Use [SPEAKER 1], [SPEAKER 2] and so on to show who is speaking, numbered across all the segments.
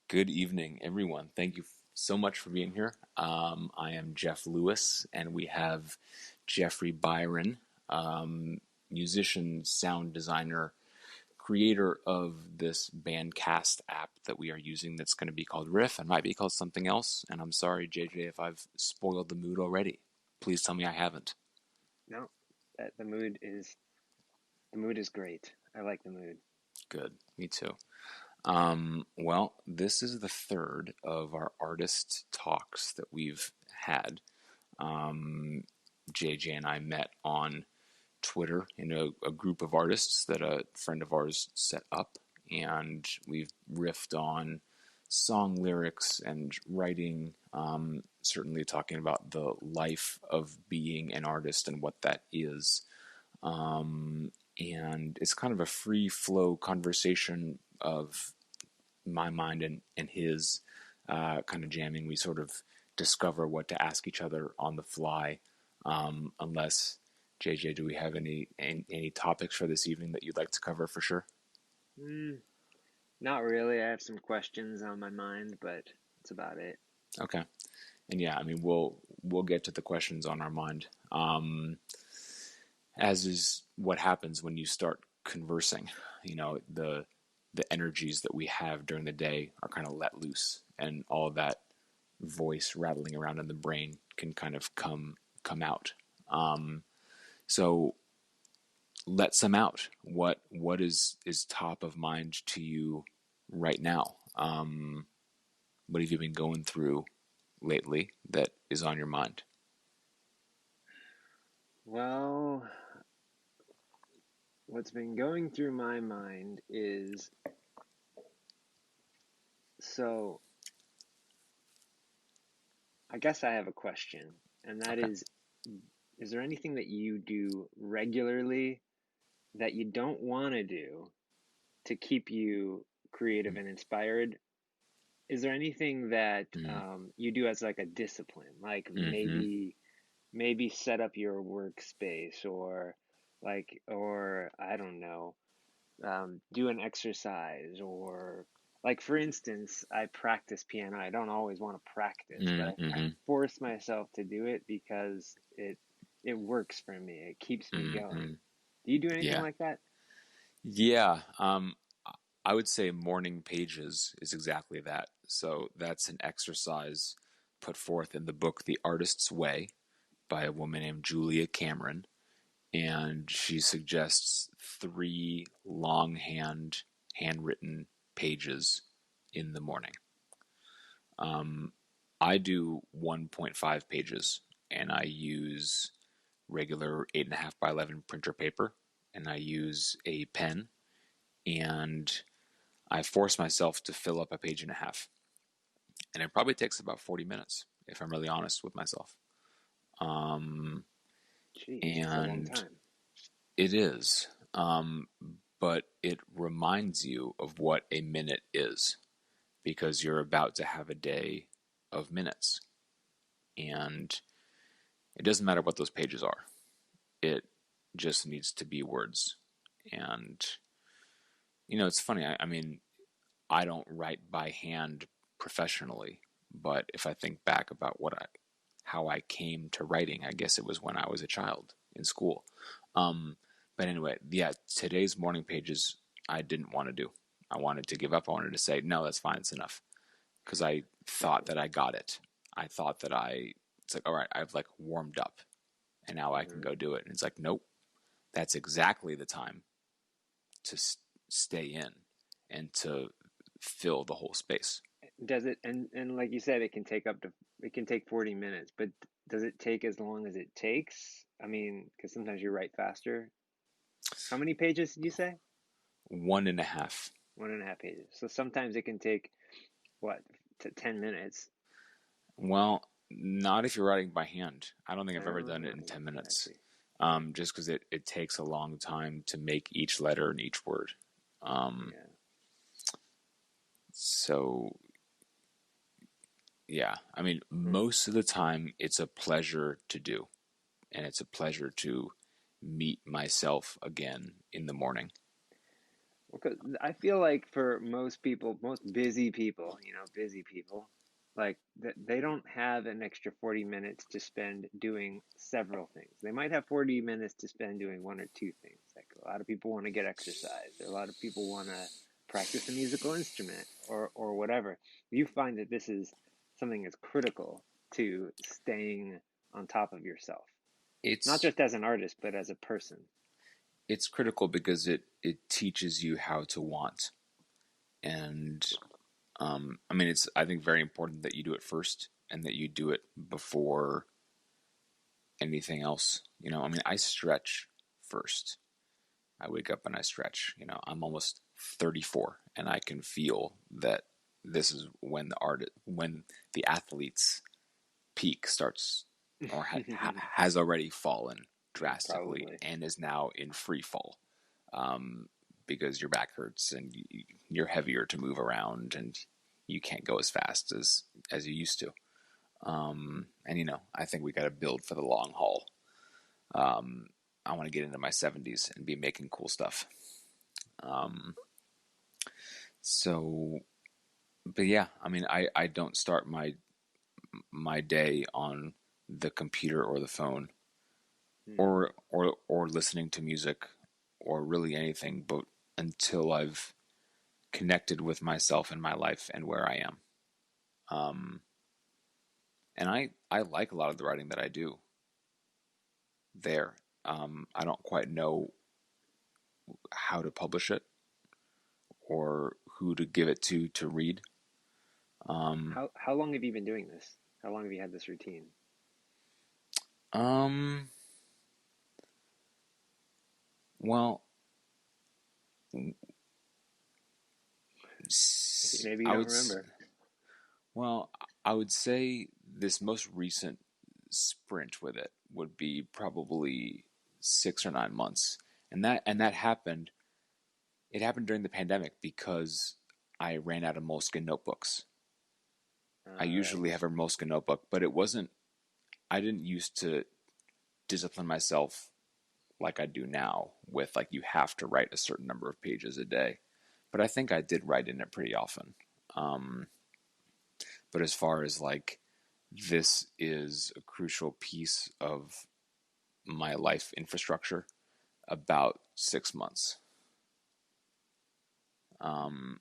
[SPEAKER 1] Good evening, everyone. Thank you so much for being here. I am Geoff Lewis, and we have Jeffrey Byron, musician, sound designer, creator of this Bandcast app that we are using that's going to be called Riff and might be called something else. And I'm sorry, JJ, if I've spoiled the mood already. Please tell me I haven't.
[SPEAKER 2] No, the mood is great. I like the mood.
[SPEAKER 1] Good. Me too. Well, this is the third of our artist talks that we've had. JJ and I met on Twitter in a group of artists that a friend of ours set up, and we've riffed on song lyrics and writing, certainly talking about the life of being an artist and what that is. And it's kind of a free flow conversation of my mind and his, kind of jamming. We sort of discover what to ask each other on the fly. Unless, JJ, do we have any topics for this evening that you'd like to cover for sure?
[SPEAKER 2] Not really. I have some questions on my mind, but that's about it.
[SPEAKER 1] Okay. And yeah, I mean, we'll get to the questions on our mind. As is what happens when you start conversing. The energies that we have during the day are kind of let loose, and all of that voice rattling around in the brain can kind of come out. So let some out. What is top of mind to you right now? What have you been going through lately that is on your mind?
[SPEAKER 2] Well, what's been going through my mind is so I guess I have a question, and that
[SPEAKER 1] Okay.
[SPEAKER 2] is there anything that you do regularly that you don't want to do to keep you creative and inspired? Is there anything that you do as like a discipline, like
[SPEAKER 1] Mm-hmm.
[SPEAKER 2] maybe set up your workspace or I don't know, do an exercise or like for instance, I practice piano. I don't always want to practice, but I
[SPEAKER 1] Mm-hmm.
[SPEAKER 2] force myself to do it because it works for me. It keeps me
[SPEAKER 1] Mm-hmm.
[SPEAKER 2] going. Do you do anything
[SPEAKER 1] Yeah.
[SPEAKER 2] like that?
[SPEAKER 1] Yeah. I would say morning pages is exactly that. So that's an exercise put forth in the book The Artist's Way by a woman named Julia Cameron. And she suggests three longhand, handwritten pages in the morning. I do 1.5 pages, and I use regular 8.5 by 11 printer paper, and I use a pen, and I force myself to fill up a page and a half. And it probably takes about 40 minutes, if I'm really honest with myself.
[SPEAKER 2] Jeez, that's a long
[SPEAKER 1] And
[SPEAKER 2] time.
[SPEAKER 1] it is. But it reminds you of what a minute is, because you're about to have a day of minutes. And it doesn't matter what those pages are, it just needs to be words. And, it's funny. I mean, I don't write by hand professionally, but if I think back about how I came to writing, I guess it was when I was a child in school. But anyway, yeah, today's morning pages I didn't want to do. I wanted to give up. I wanted to say, no, that's fine, it's enough. Because I thought that I got it. I thought that it's like, all right, I've like warmed up and now I can
[SPEAKER 2] Hmm.
[SPEAKER 1] go do it. And it's like, nope, that's exactly the time to stay in and to fill the whole space.
[SPEAKER 2] Does it and like you said, it can take 40 minutes, but does it take as long as it takes? I mean, because sometimes you write faster. How many pages did you say?
[SPEAKER 1] 1.5.
[SPEAKER 2] 1.5 pages. So sometimes it can take what to 10 minutes.
[SPEAKER 1] Well, not if you're writing by hand. I don't think I've ever done it in
[SPEAKER 2] Oh,
[SPEAKER 1] 10
[SPEAKER 2] I
[SPEAKER 1] minutes.
[SPEAKER 2] see.
[SPEAKER 1] Just because it takes a long time to make each letter and each word.
[SPEAKER 2] Yeah.
[SPEAKER 1] So, yeah, I mean,
[SPEAKER 2] Hmm.
[SPEAKER 1] most of the time it's a pleasure to do, and it's a pleasure to meet myself again in the morning.
[SPEAKER 2] Because I feel like for most people, most busy people, like they don't have an extra 40 minutes to spend doing several things. They might have 40 minutes to spend doing one or two things. Like a lot of people want to get exercise, or a lot of people want to practice a musical instrument, or whatever. You find that this is something that's critical to staying on top of yourself, not
[SPEAKER 1] It's
[SPEAKER 2] just as an artist, but as a person.
[SPEAKER 1] it's critical because it teaches you how to want. And I mean, it's, I think, very important that you do it first and that you do it before anything else. I mean, I stretch first. I wake up and I stretch. I'm almost 34 and I can feel that this is when the athlete's peak starts, or has already fallen drastically
[SPEAKER 2] Probably.
[SPEAKER 1] and is now in free fall, um, because your back hurts and you're heavier to move around and you can't go as fast as you used to. And I think we got to build for the long haul. I want to get into my 70s and be making cool stuff. Um, so, but yeah, I mean, I don't start my day on the computer or the phone,
[SPEAKER 2] Hmm.
[SPEAKER 1] or listening to music, or really anything, but until I've connected with myself and my life and where I am. Um, and I like a lot of the writing that I do there. I don't quite know how to publish it or who to give it to read. Um,
[SPEAKER 2] How long have you been doing this? How long have you had this routine?
[SPEAKER 1] um, well,
[SPEAKER 2] Maybe you
[SPEAKER 1] I
[SPEAKER 2] don't
[SPEAKER 1] would,
[SPEAKER 2] remember.
[SPEAKER 1] well, I would say this most recent sprint with it would be probably 6 or 9 months, and that happened. It happened during the pandemic because I ran out of Moleskine notebooks. I
[SPEAKER 2] All right.
[SPEAKER 1] usually have a Moleskine notebook, but it wasn't. I didn't used to discipline myself like I do now, with like you have to write a certain number of pages a day. But I think I did write in it pretty often. Um, but as far as like, this is a crucial piece of my life infrastructure, about 6 months. Um,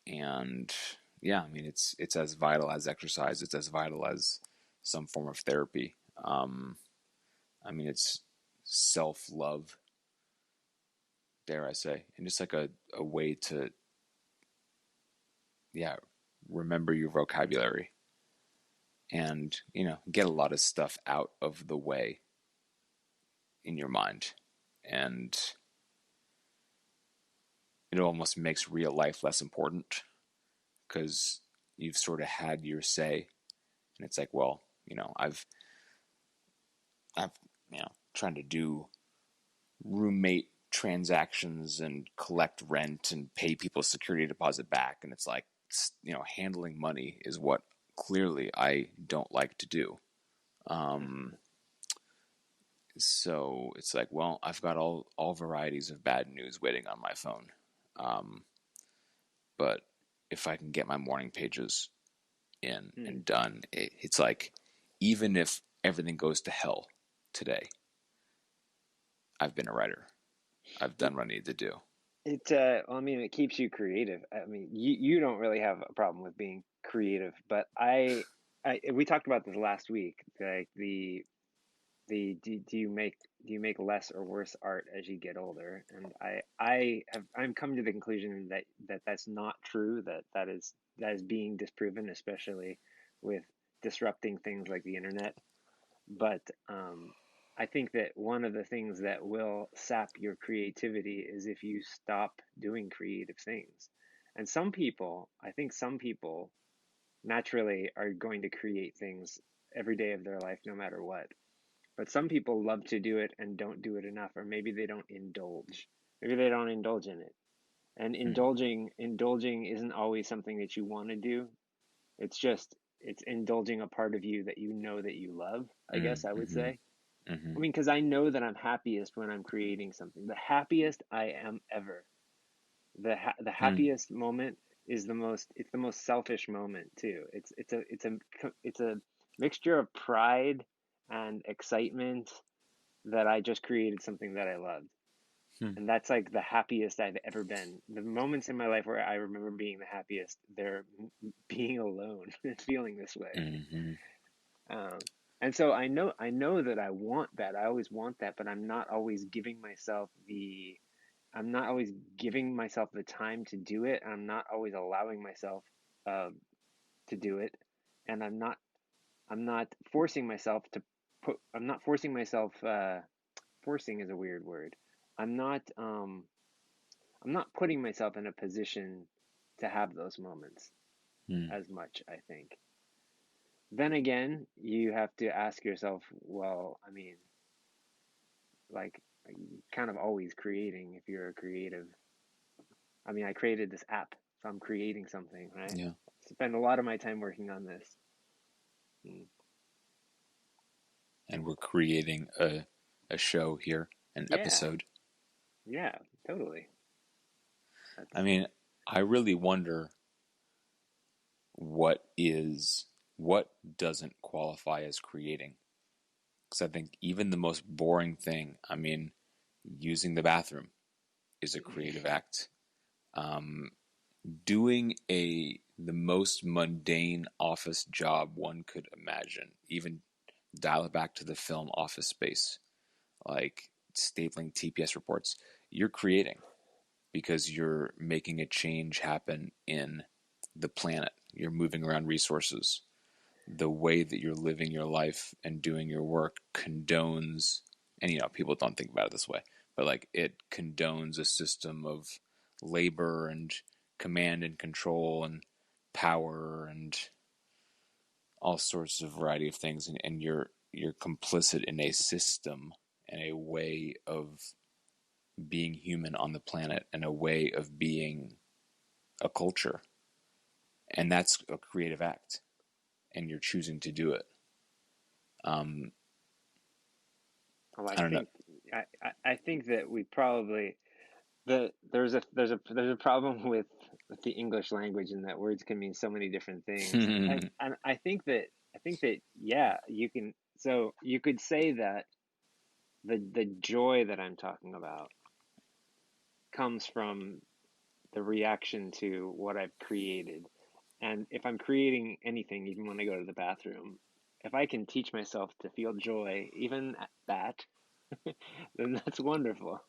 [SPEAKER 1] and yeah, I mean, it's as vital as exercise. It's as vital as some form of therapy. I mean, it's self love, dare I say, and just like a way to, yeah, remember your vocabulary and get a lot of stuff out of the way in your mind, and it almost makes real life less important because you've sort of had your say, and it's like, well, I've trying to do roommate transactions and collect rent and pay people's security deposit back, and it's like, handling money is what clearly I don't like to do. Um, so it's like, well, I've got all varieties of bad news waiting on my phone. Um, but if I can get my morning pages in
[SPEAKER 2] Hmm.
[SPEAKER 1] and done, it's like, even if everything goes to hell today, I've been a writer. I've
[SPEAKER 2] It,
[SPEAKER 1] done what I need to do.
[SPEAKER 2] well, I mean, it keeps you creative. I mean, you don't really have a problem with being creative, but we talked about this last week. Like do you make less or worse art as you get older? And I'm come to the conclusion that that's not true. That is being disproven, especially with disrupting things like the internet. But I think that one of the things that will sap your creativity is if you stop doing creative things. And I think some people naturally are going to create things every day of their life, no matter what. But some people love to do it and don't do it enough, or maybe they don't indulge. Maybe they don't indulge in it. And
[SPEAKER 1] Hmm.
[SPEAKER 2] indulging isn't always something that you want to do. It's indulging a part of you that you know that you love, I guess I would
[SPEAKER 1] Mm-hmm.
[SPEAKER 2] say.
[SPEAKER 1] Mm-hmm.
[SPEAKER 2] I mean, because I know that I'm happiest when I'm creating something. The happiest I am ever The
[SPEAKER 1] Hmm.
[SPEAKER 2] happiest moment is the most selfish moment too. It's a mixture of pride and excitement that I just created something that I loved.
[SPEAKER 1] Hmm.
[SPEAKER 2] And that's like the happiest I've ever been. The moments in my life where I remember being the happiest, they're being alone and feeling this way.
[SPEAKER 1] Hmm.
[SPEAKER 2] Um, and so I know that I want that. I always want that, but I'm not always giving myself the time to do it. I'm not always allowing myself uh, to do it, and I'm not forcing myself to I'm not forcing myself. Forcing is a weird word. I'm not I'm not putting myself in a position to have those moments
[SPEAKER 1] Hmm.
[SPEAKER 2] as much, I think. Then again, you have to ask yourself, well, I mean, like, kind of always creating if you're a creative. I mean, I created this app, so I'm creating something, right?
[SPEAKER 1] Yeah.
[SPEAKER 2] Spend a lot of my time working on this. Mm.
[SPEAKER 1] And we're creating a show here, an
[SPEAKER 2] Yeah,
[SPEAKER 1] episode.
[SPEAKER 2] yeah, totally.
[SPEAKER 1] I
[SPEAKER 2] That's
[SPEAKER 1] mean, I really wonder what is what doesn't qualify as creating. Because I think even the most boring thing, I mean, using the bathroom is a creative act. Um, doing the most mundane office job one could imagine, even dial it back to the film Office Space, like stapling TPS reports, you're creating because you're making a change happen in the planet. You're moving around resources. The way that you're living your life and doing your work condones, and people don't think about it this way, but like it condones a system of labor and command and control and power and all sorts of variety of things, and you're complicit in a system and a way of being human on the planet and a way of being a culture, and that's a creative act, and you're choosing to do it. um
[SPEAKER 2] well,
[SPEAKER 1] I don't know.
[SPEAKER 2] I think that we probably there's a problem with the English language in that words can mean so many different things. And I think that yeah, you can so you could say that the joy that I'm talking about comes from the reaction to what I've created. And if I'm creating anything, even when I go to the bathroom, if I can teach myself to feel joy, even at that, then that's wonderful.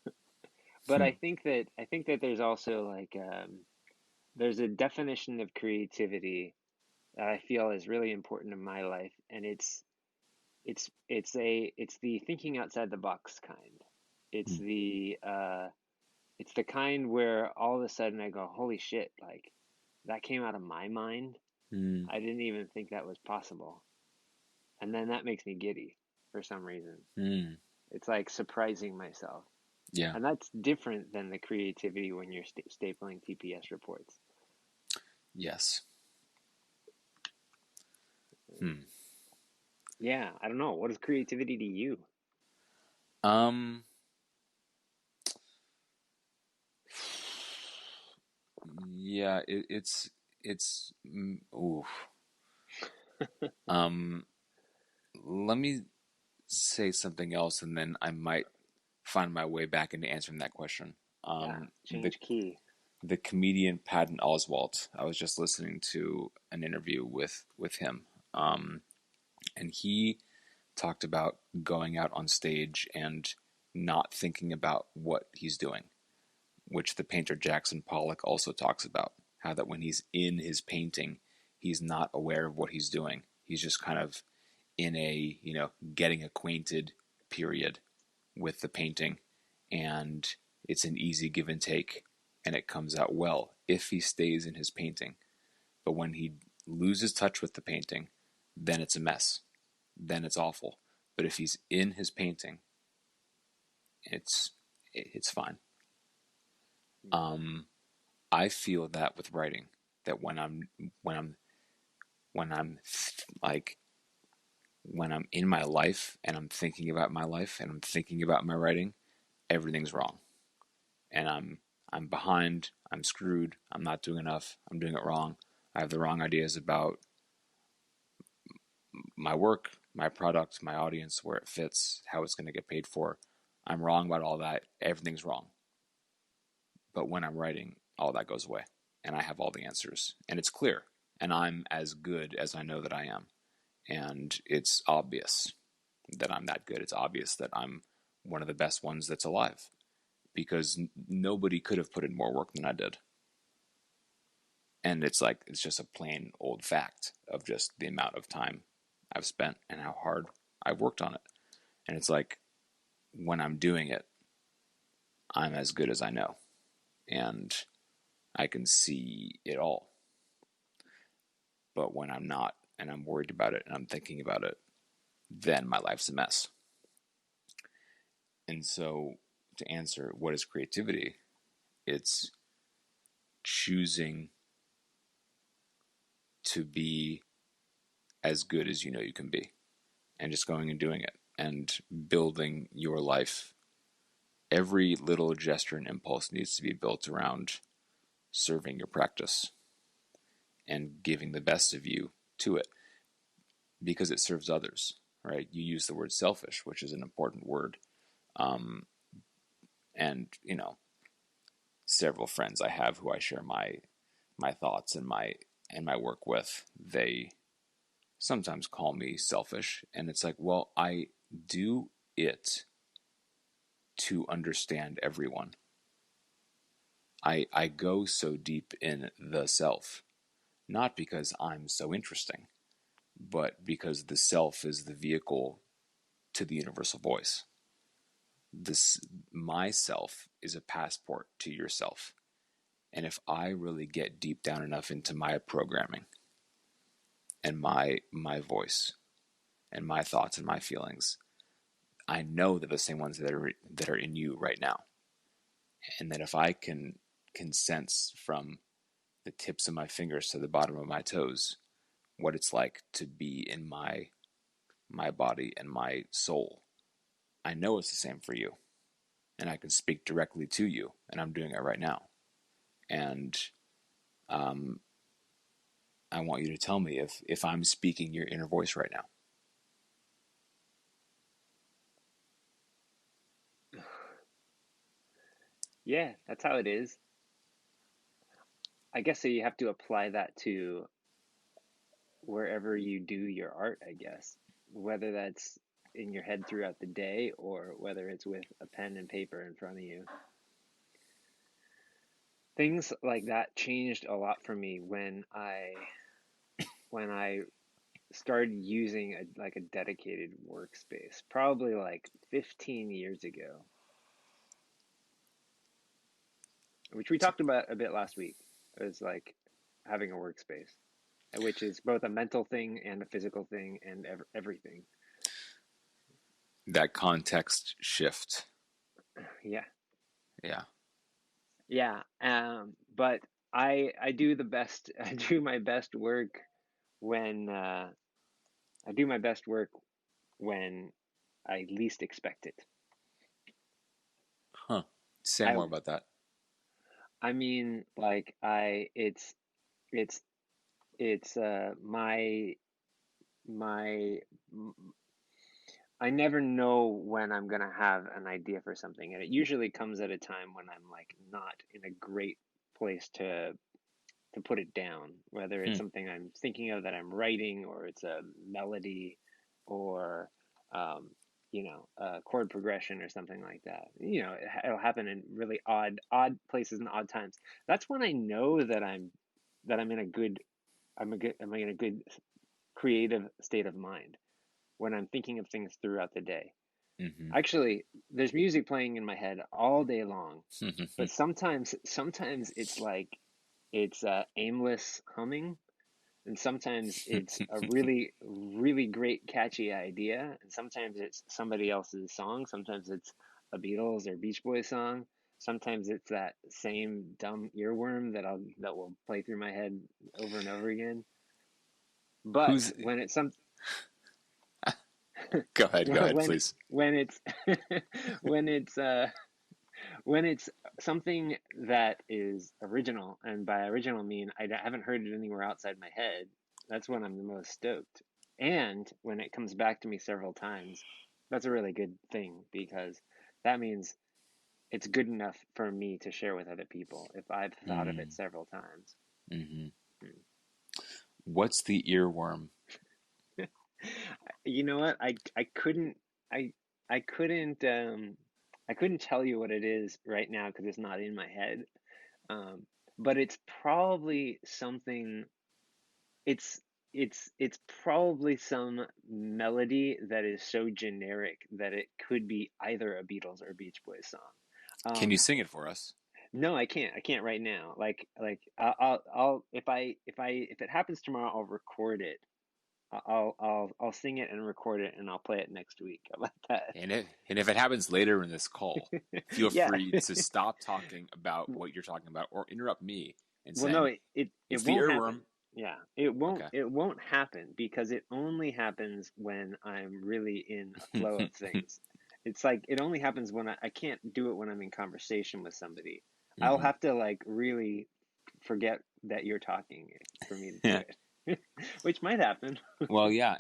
[SPEAKER 2] But I think that there's also like there's a definition of creativity that I feel is really important in my life, and it's the thinking outside the box kind. It's it's the kind where all of a sudden I go, holy shit, like that came out of my mind. I didn't even think that was possible. And then that makes me giddy for some reason. It's like surprising myself.
[SPEAKER 1] Yeah.
[SPEAKER 2] And that's different than the creativity when you're stapling TPS reports.
[SPEAKER 1] Yes. Hmm.
[SPEAKER 2] Yeah, I don't know. What is creativity to you?
[SPEAKER 1] um yeah, ooh. um Let me say something else, and then I might find my way back into answering that question.
[SPEAKER 2] Yeah,
[SPEAKER 1] The
[SPEAKER 2] change key.
[SPEAKER 1] comedian Patton Oswalt. I was just listening to an interview with him, and he talked about going out on stage and not thinking about what he's doing, which the painter Jackson Pollock also talks about. How that when he's in his painting, he's not aware of what he's doing. He's just kind of in a getting acquainted period with the painting, and it's an easy give and take, and it comes out well if he stays in his painting. But when he loses touch with the painting, then it's a mess, then it's awful. But if he's in his painting, it's it's fine. um I feel that with writing, that when I'm when I'm like when I'm in my life and I'm thinking about my life and I'm thinking about my writing, everything's wrong, and I'm behind. I'm screwed. I'm not doing enough. I'm doing it wrong. I have the wrong ideas about my work, my product, my audience, where it fits, how it's going to get paid for. I'm wrong about all that. Everything's wrong. But when I'm writing, all that goes away. And I have all the answers. And it's clear. And I'm as good as I know that I am. And it's obvious that I'm that good. It's obvious that I'm one of the best ones that's alive. Because nobody could have put in more work than I did. And it's just a plain old fact of just the amount of time I've spent and how hard I've worked on it. And it's like, when I'm doing it, I'm as good as I know. And I can see it all. But when I'm not, and I'm worried about it, and I'm thinking about it, then my life's a mess. And so, to answer what is creativity, it's choosing to be as good as you know you can be, and just going and doing it, and building your life. Every little gesture and impulse needs to be built around serving your practice and giving the best of you to it, because it serves others, right? You use the word selfish, which is an important word. And, several friends I have who I share my thoughts and my work with, they sometimes call me selfish. And it's like, well, I do it to understand everyone. I go so deep in the self, not because I'm so interesting, but because the self is the vehicle to the universal voice. This myself is a passport to yourself. And if I really get deep down enough into my programming and my voice and my thoughts and my feelings, I know that the same ones that are in you right now. And that if I can sense from the tips of my fingers to the bottom of my toes what it's like to be in my body and my soul, I know it's the same for you. And I can speak directly to you, and I'm doing it right now. And I want you to tell me if I'm speaking your inner voice right now.
[SPEAKER 2] Yeah, that's how it is. I guess so you have to apply that to wherever you do your art, I guess. Whether that's in your head throughout the day or whether it's with a pen and paper in front of you. Things like that changed a lot for me when I started using a dedicated workspace, probably like 15 years ago, which we talked about a bit last week. It was like having a workspace, which is both a mental thing and a physical thing and everything.
[SPEAKER 1] That context shift.
[SPEAKER 2] Yeah.
[SPEAKER 1] Yeah.
[SPEAKER 2] Yeah. But I do the best. I do my best work when I do my best work when I least expect it.
[SPEAKER 1] Huh. Say
[SPEAKER 2] I
[SPEAKER 1] more about that.
[SPEAKER 2] I mean, like it's it's my I never know when I'm gonna have an idea for something, and it usually comes at a time when I'm like not in a great place to put it down, whether it's
[SPEAKER 1] Hmm.
[SPEAKER 2] something I'm thinking of that I'm writing, or it's a melody, or um, a chord progression or something like that. It'll happen in really odd places and odd times. That's when I know that I'm in a good I'm in a good creative state of mind, when I'm thinking of things throughout the day.
[SPEAKER 1] Mm-hmm.
[SPEAKER 2] Actually, there's music playing in my head all day long, but sometimes it's like it's aimless humming, and sometimes it's a really really great catchy idea, and sometimes it's somebody else's song, sometimes it's a Beatles or Beach Boys song, sometimes it's that same dumb earworm that will play through my head over and over again. But
[SPEAKER 1] Who's?
[SPEAKER 2] when it's some
[SPEAKER 1] Go ahead,
[SPEAKER 2] when
[SPEAKER 1] please.
[SPEAKER 2] when it's when it's when it's something that is original, and by original I mean haven't heard it anywhere outside my head, that's when I'm the most stoked. And when it comes back to me several times, that's a really good thing because that means it's good enough for me to share with other people if I've thought of it
[SPEAKER 1] Mm,
[SPEAKER 2] several times.
[SPEAKER 1] hmm.
[SPEAKER 2] Hmm.
[SPEAKER 1] What's the earworm?
[SPEAKER 2] You know what? I I couldn't I couldn't tell you what it is right now because it's not in my head. Um, but it's probably something. It's it's probably some melody that is so generic that it could be either a Beatles or Beach Boys song.
[SPEAKER 1] Can you
[SPEAKER 2] Um,
[SPEAKER 1] sing it for us?
[SPEAKER 2] no, I can't. I can't right now. I'll if it happens tomorrow, I'll record it. I'll sing it and record it, and I'll play it next week. How about that?
[SPEAKER 1] And if it happens later in this call, feel
[SPEAKER 2] Yeah.
[SPEAKER 1] free to stop talking about what you're talking about or interrupt me and
[SPEAKER 2] Well, no,
[SPEAKER 1] saying,
[SPEAKER 2] it
[SPEAKER 1] it's the
[SPEAKER 2] won't happen.
[SPEAKER 1] earworm.
[SPEAKER 2] Yeah,
[SPEAKER 1] Okay.
[SPEAKER 2] it won't happen because it only happens when I'm really in a flow of things. It's like it only happens when I can't do it when I'm in conversation with somebody. I'll
[SPEAKER 1] Hmm.
[SPEAKER 2] have to like really forget that you're talking for me to do it, which might happen.
[SPEAKER 1] Well, yeah,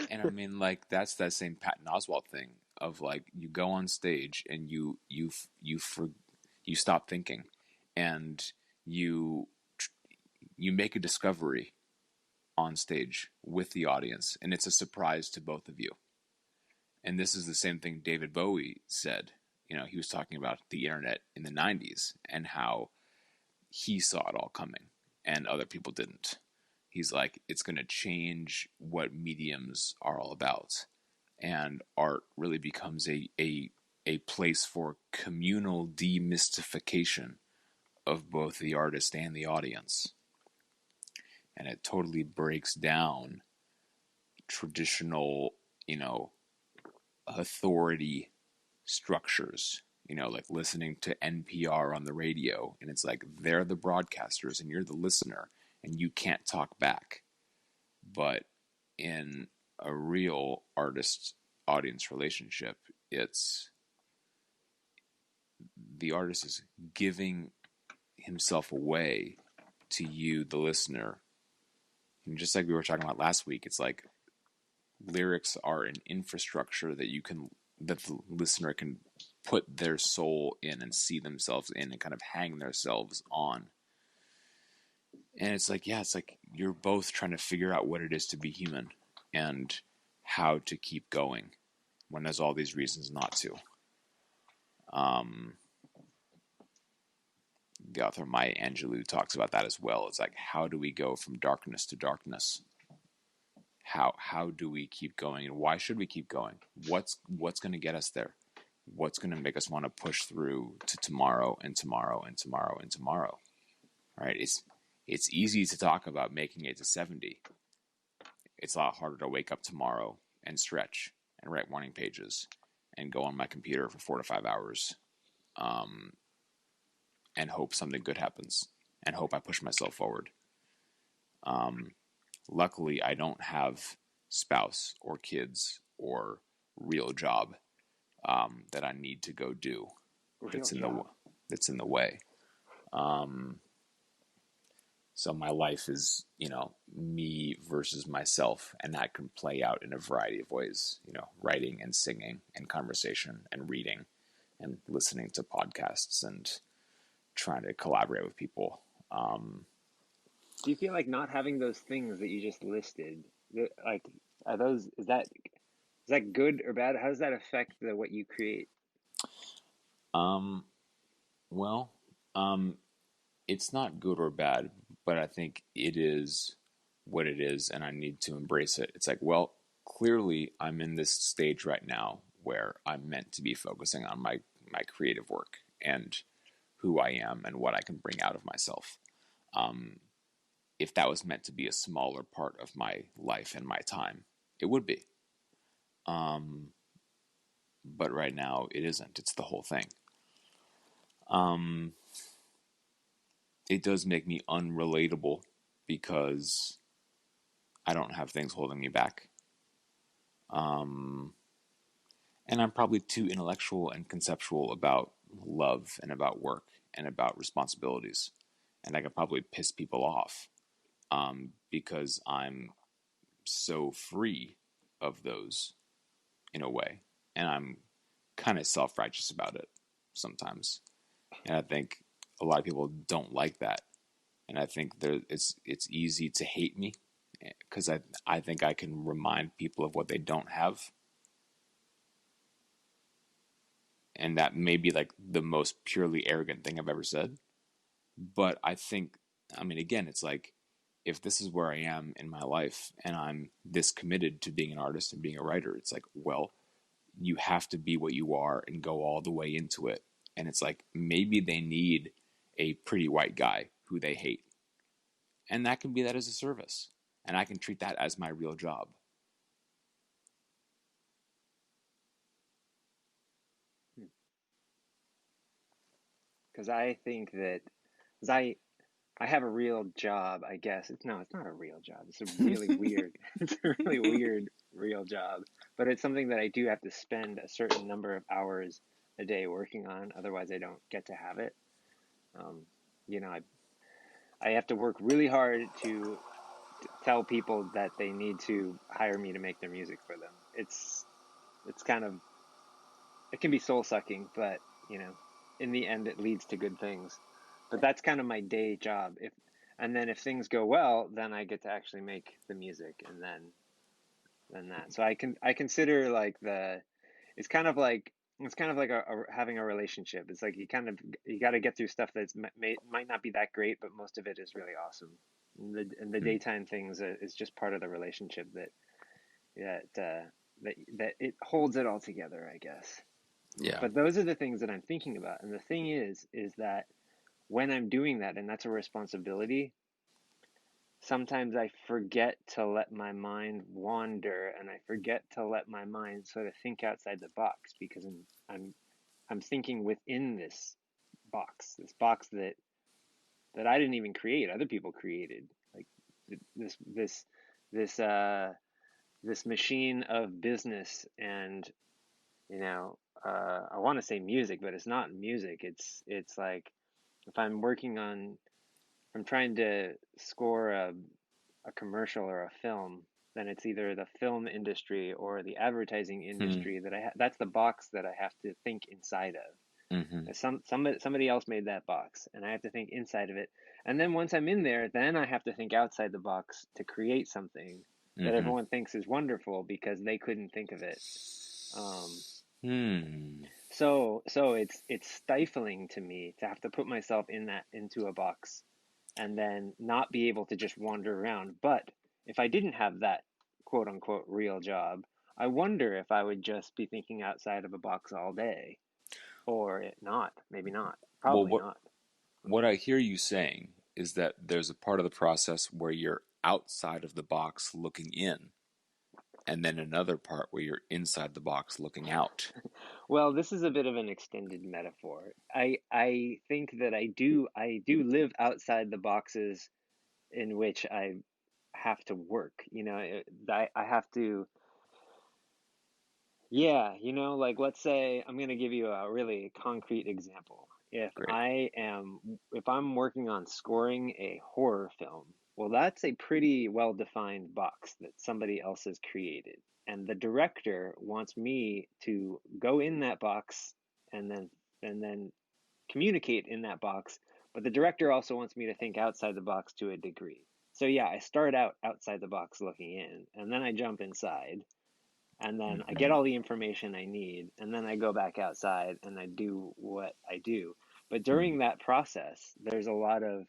[SPEAKER 1] and I mean, like that's that same Patton Oswalt thing of like you go on stage and you stop thinking, and you you make a discovery on stage with the audience, and it's a surprise to both of you. And this is the same thing David Bowie said. You know, he was talking about the internet in the '90s and how he saw it all coming, and other people didn't. He's like, it's going to change what mediums are all about. And art really becomes a place for communal demystification of both the artist and the audience. And it totally breaks down traditional, you know, authority structures, you know, like listening to NPR on the radio. And it's like they're the broadcasters and you're the listener and you can't talk back. But in a real artist audience relationship, it's the artist is giving himself away to you, the listener. And just like we were talking about last week, it's like lyrics are an infrastructure that you can, that the listener can put their soul in and see themselves in and kind of hang themselves on. And it's like, yeah, it's like you're both trying to figure out what it is to be human and how to keep going when there's all these reasons not to. Um, the author Maya Angelou talks about that as well. It's like, how do we go from darkness to darkness? How do we keep going, and why should we keep going? What's going to get us there? What's going to make us want to push through to tomorrow and tomorrow and tomorrow and tomorrow? Right? It's easy to talk about making it to 70. It's a lot harder to wake up tomorrow and stretch and write morning pages and go on my computer for 4 to 5 hours, um, and hope something good happens and hope I push myself forward. Um, Luckily, I don't have spouse or kids or real job, that I need to go do.
[SPEAKER 2] Real
[SPEAKER 1] That's in the
[SPEAKER 2] job.
[SPEAKER 1] that's in the way. Um, so my life is, you know, me versus myself, and that can play out in a variety of ways. You know, writing and singing and conversation and reading and listening to podcasts and trying to collaborate with people. Um,
[SPEAKER 2] Do you feel like not having those things that you just listed, like, are those, is that good or bad? How does that affect what you create?
[SPEAKER 1] um, well, um, it's not good or bad, but I think it is what it is, and I need to embrace it. It's like, well, clearly I'm in this stage right now where I'm meant to be focusing on my creative work and who I am and what I can bring out of myself. Um, if that was meant to be a smaller part of my life and my time, it would be. Um, but right now, it isn't. It's the whole thing. Um, it does make me unrelatable because I don't have things holding me back. Um, and I'm probably too intellectual and conceptual about love and about work and about responsibilities. And I can probably piss people off because I'm so free of those in a way. And I'm kind of self righteous about it sometimes. And I think a lot of people don't like that. And I think it's easy to hate me because I think I can remind people of what they don't have. And that may be like the most purely arrogant thing I've ever said. But I think, I mean, again, it's like if this is where I am in my life and I'm this committed to being an artist and being a writer, it's like, well, you have to be what you are and go all the way into it. And it's like maybe they need a pretty white guy who they hate. And that can be that as a service. And I can treat that as my real job.
[SPEAKER 2] Because I think that, because I have a real job, I guess. It's not a real job. It's a really weird, it's a really weird real job. But it's something that I do have to spend a certain number of hours a day working on. Otherwise, I don't get to have it. Um, you know, I have to work really hard to tell people that they need to hire me to make their music for them. It's kind of, it can be soul sucking, but you know, in the end, it leads to good things. But that's kind of my day job. And then if things go well, then I get to actually make the music, and then that. So I consider like it's kind of like having a relationship. It's like you got to get through stuff that's might not be that great, but most of it is really awesome. And the daytime things is just part of the relationship that it holds it all together, I guess.
[SPEAKER 1] Yeah.
[SPEAKER 2] But those are the things that I'm thinking about. And the thing is that when I'm doing that, and that's a responsibility, sometimes I forget to let my mind wander, and I forget to let my mind sort of think outside the box because I'm thinking within this box that I didn't even create, other people created. Like this this this this machine of business and you know I want to say music, but it's not music. It's like if I'm trying to score a commercial or a film, then it's either the film industry or the advertising
[SPEAKER 1] Hmm.
[SPEAKER 2] industry that's the box that I have to think inside
[SPEAKER 1] Mm-hmm.
[SPEAKER 2] of. Somebody else made that box, and I have to think inside of it. And then once I'm in there, then I have to think outside the box to create something that
[SPEAKER 1] Mm-hmm.
[SPEAKER 2] everyone thinks is wonderful because they couldn't think of it. Um,
[SPEAKER 1] Hmm.
[SPEAKER 2] so it's stifling to me to have to put myself into a box and then not be able to just wander around. But if I didn't have that quote unquote real job, I wonder if I would just be thinking outside of a box all day or not, maybe not,
[SPEAKER 1] Well,
[SPEAKER 2] probably not.
[SPEAKER 1] what I hear you saying is that there's a part of the process where you're outside of the box looking in, and then another part where you're inside the box looking out.
[SPEAKER 2] Well, this is a bit of an extended metaphor. I think that I do live outside the boxes in which I have to work. I have to. Yeah, like let's say I'm going to give you a really concrete example.
[SPEAKER 1] Great.
[SPEAKER 2] If I'm working on scoring a horror film, well, that's a pretty well-defined box that somebody else has created. And the director wants me to go in that box and then communicate in that box, but the director also wants me to think outside the box to a degree. So yeah, I start out outside the box looking in, and then I jump inside and then I get
[SPEAKER 1] Mm-hmm.
[SPEAKER 2] all the information I need, and then I go back outside and I do what I do. But
[SPEAKER 1] Hmm.
[SPEAKER 2] during that process, there's a lot of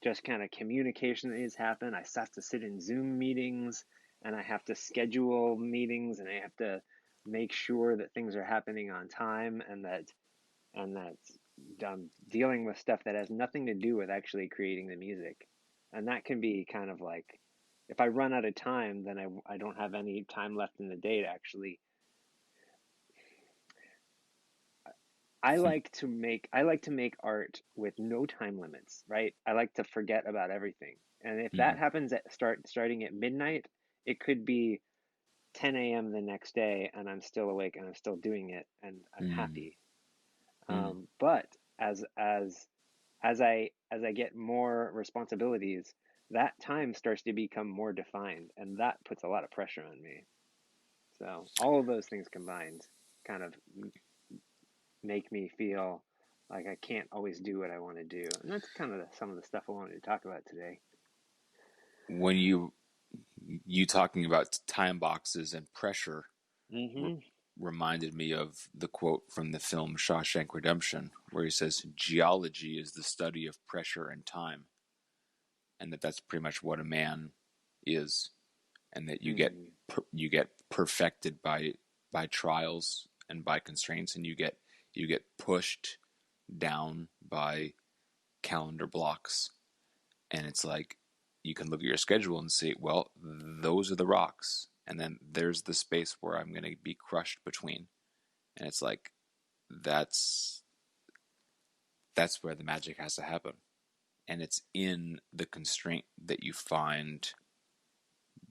[SPEAKER 2] just kind of communication that needs to happen. I have to sit in Zoom meetings, and I have to schedule meetings, and I have to make sure that things are happening on time, and that I'm dealing with stuff that has nothing to do with actually creating the music. And that can be kind of like, if I run out of time, then I don't have any time left in the day to actually. I like to make art with no time limits, right? I like to forget about everything. And if that
[SPEAKER 1] Hmm.
[SPEAKER 2] happens starting at midnight, it could be 10 a.m. the next day and I'm still awake and I'm still doing it and I'm
[SPEAKER 1] Hmm.
[SPEAKER 2] happy.
[SPEAKER 1] Mm.
[SPEAKER 2] But as I get more responsibilities, that time starts to become more defined, and that puts a lot of pressure on me. So all of those things combined kind of make me feel like I can't always do what I want to do. And that's kind of some of the stuff I wanted to talk about today.
[SPEAKER 1] When you talking about time boxes and pressure r-
[SPEAKER 2] Hmm.
[SPEAKER 1] reminded me of the quote from the film Shawshank Redemption, where he says, "Geology is the study of pressure and time," and that's pretty much what a man is, and that
[SPEAKER 2] Hmm.
[SPEAKER 1] you get perfected by trials and by constraints, and you get pushed down by calendar blocks, and it's like you can look at your schedule and see, well, those are the rocks, and then there's the space where I'm going to be crushed between, and it's like that's that's where the magic has to happen, and it's in the constraint that you find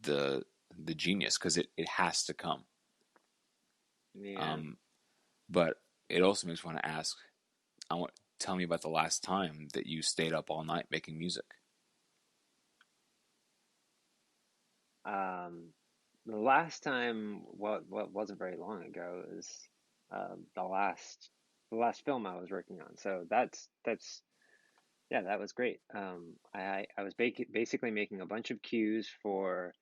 [SPEAKER 1] the the genius, because it has to come.
[SPEAKER 2] Yeah.
[SPEAKER 1] um but it also makes me want to ask, I want tell me about the last time that you stayed up all night making music.
[SPEAKER 2] Um, the last time, what wasn't very long ago, is the last film I was working on. So that's yeah, that was great. I was basically making a bunch of cues for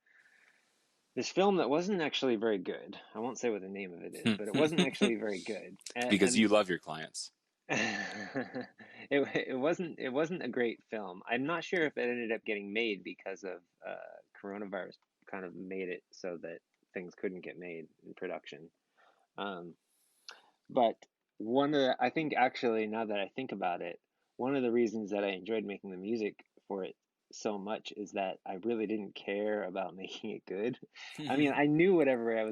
[SPEAKER 2] this film that wasn't actually very good. I won't say what the name of it is, but it wasn't actually very good.
[SPEAKER 1] Because
[SPEAKER 2] And
[SPEAKER 1] you love your clients.
[SPEAKER 2] it wasn't a great film. I'm not sure if it ended up getting made because of coronavirus kind of made it so that things couldn't get made in production. Um, but I think actually now that I think about it, one of the reasons that I enjoyed making the music for it so much is that I really didn't care about making it good. I mean, I knew whatever I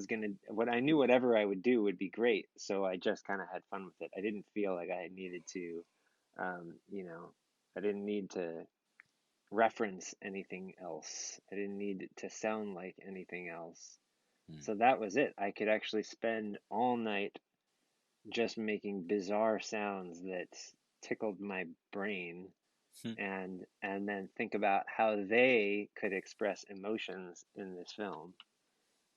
[SPEAKER 2] would do would be great, so I just kind of had fun with it. I didn't feel like I needed to, um, you know, I didn't need to reference anything else. I didn't need it to sound like anything else. So that was it. I could actually spend all night just making bizarre sounds that tickled my brain, and then think about how they could express emotions in this film,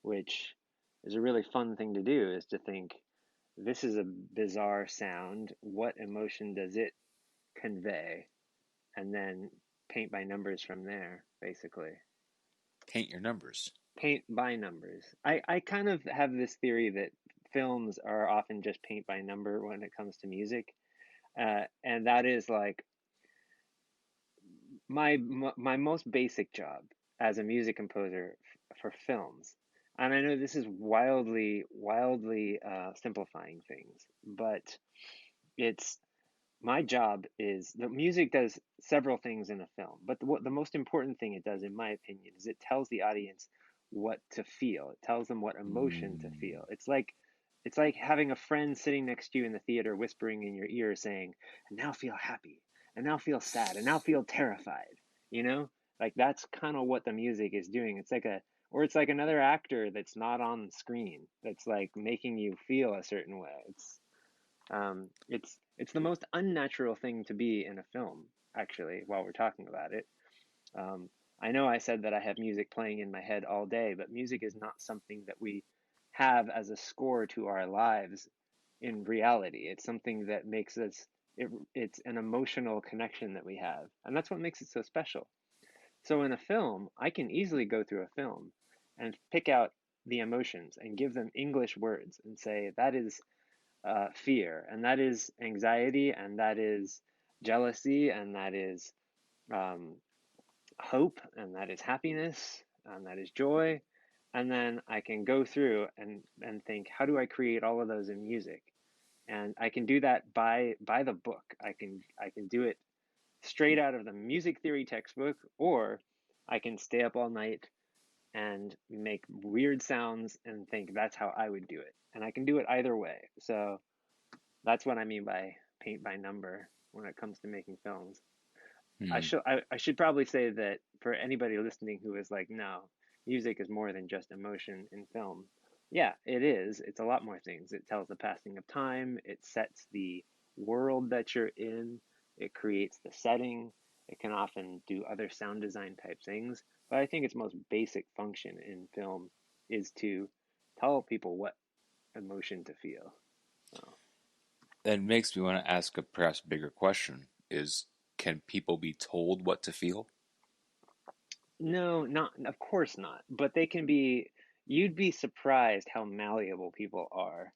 [SPEAKER 2] which is a really fun thing to do, is to think, this is a bizarre sound, what emotion does it convey, and then paint by numbers from there, basically.
[SPEAKER 1] Paint your numbers.
[SPEAKER 2] Paint by numbers. I kind of have this theory that films are often just paint by number when it comes to music. And that is like my most basic job as a music composer for films. And I know this is wildly simplifying things, but it's my job is the music does several things in a film, but the most important thing it does, in my opinion, is it tells the audience what to feel. It tells them what emotion to
[SPEAKER 1] Mm.
[SPEAKER 2] feel. It's like having a friend sitting next to you in the theater whispering in your ear saying, "And now feel happy, and now feel sad, and now feel terrified." You know, like that's kind of what the music is doing. It's like another actor that's not on screen that's like making you feel a certain way. It's the most unnatural thing to be in a film, actually, while we're talking about it. Um, I know I said that I have music playing in my head all day, but music is not something that we have as a score to our lives in reality. It's something that makes it's an emotional connection that we have. And that's what makes it so special. So in a film, I can easily go through a film and pick out the emotions and give them English words and say, that is fear, and that is anxiety, and that is jealousy, and that is um, hope, and that is happiness, and that is joy. And then I can go through and think, how do I create all of those in music? And I can do that by the book. I can do it straight out of the music theory textbook, or I can stay up all night and make weird sounds and think that's how I would do it. And I can do it either way. So that's what I mean by paint by number when it comes to making films.
[SPEAKER 1] Hmm.
[SPEAKER 2] I should probably say that for anybody listening who is like, no, music is more than just emotion in film. Yeah, it is. It's a lot more things. It tells the passing of time. It sets the world that you're in. It creates the setting. It can often do other sound design type things. But I think its most basic function in film is to tell people what emotion to feel. So,
[SPEAKER 1] That makes me want to ask a perhaps bigger question: is can people be told what to feel?
[SPEAKER 2] no, not, of course not. But they can be, you'd be surprised how malleable people are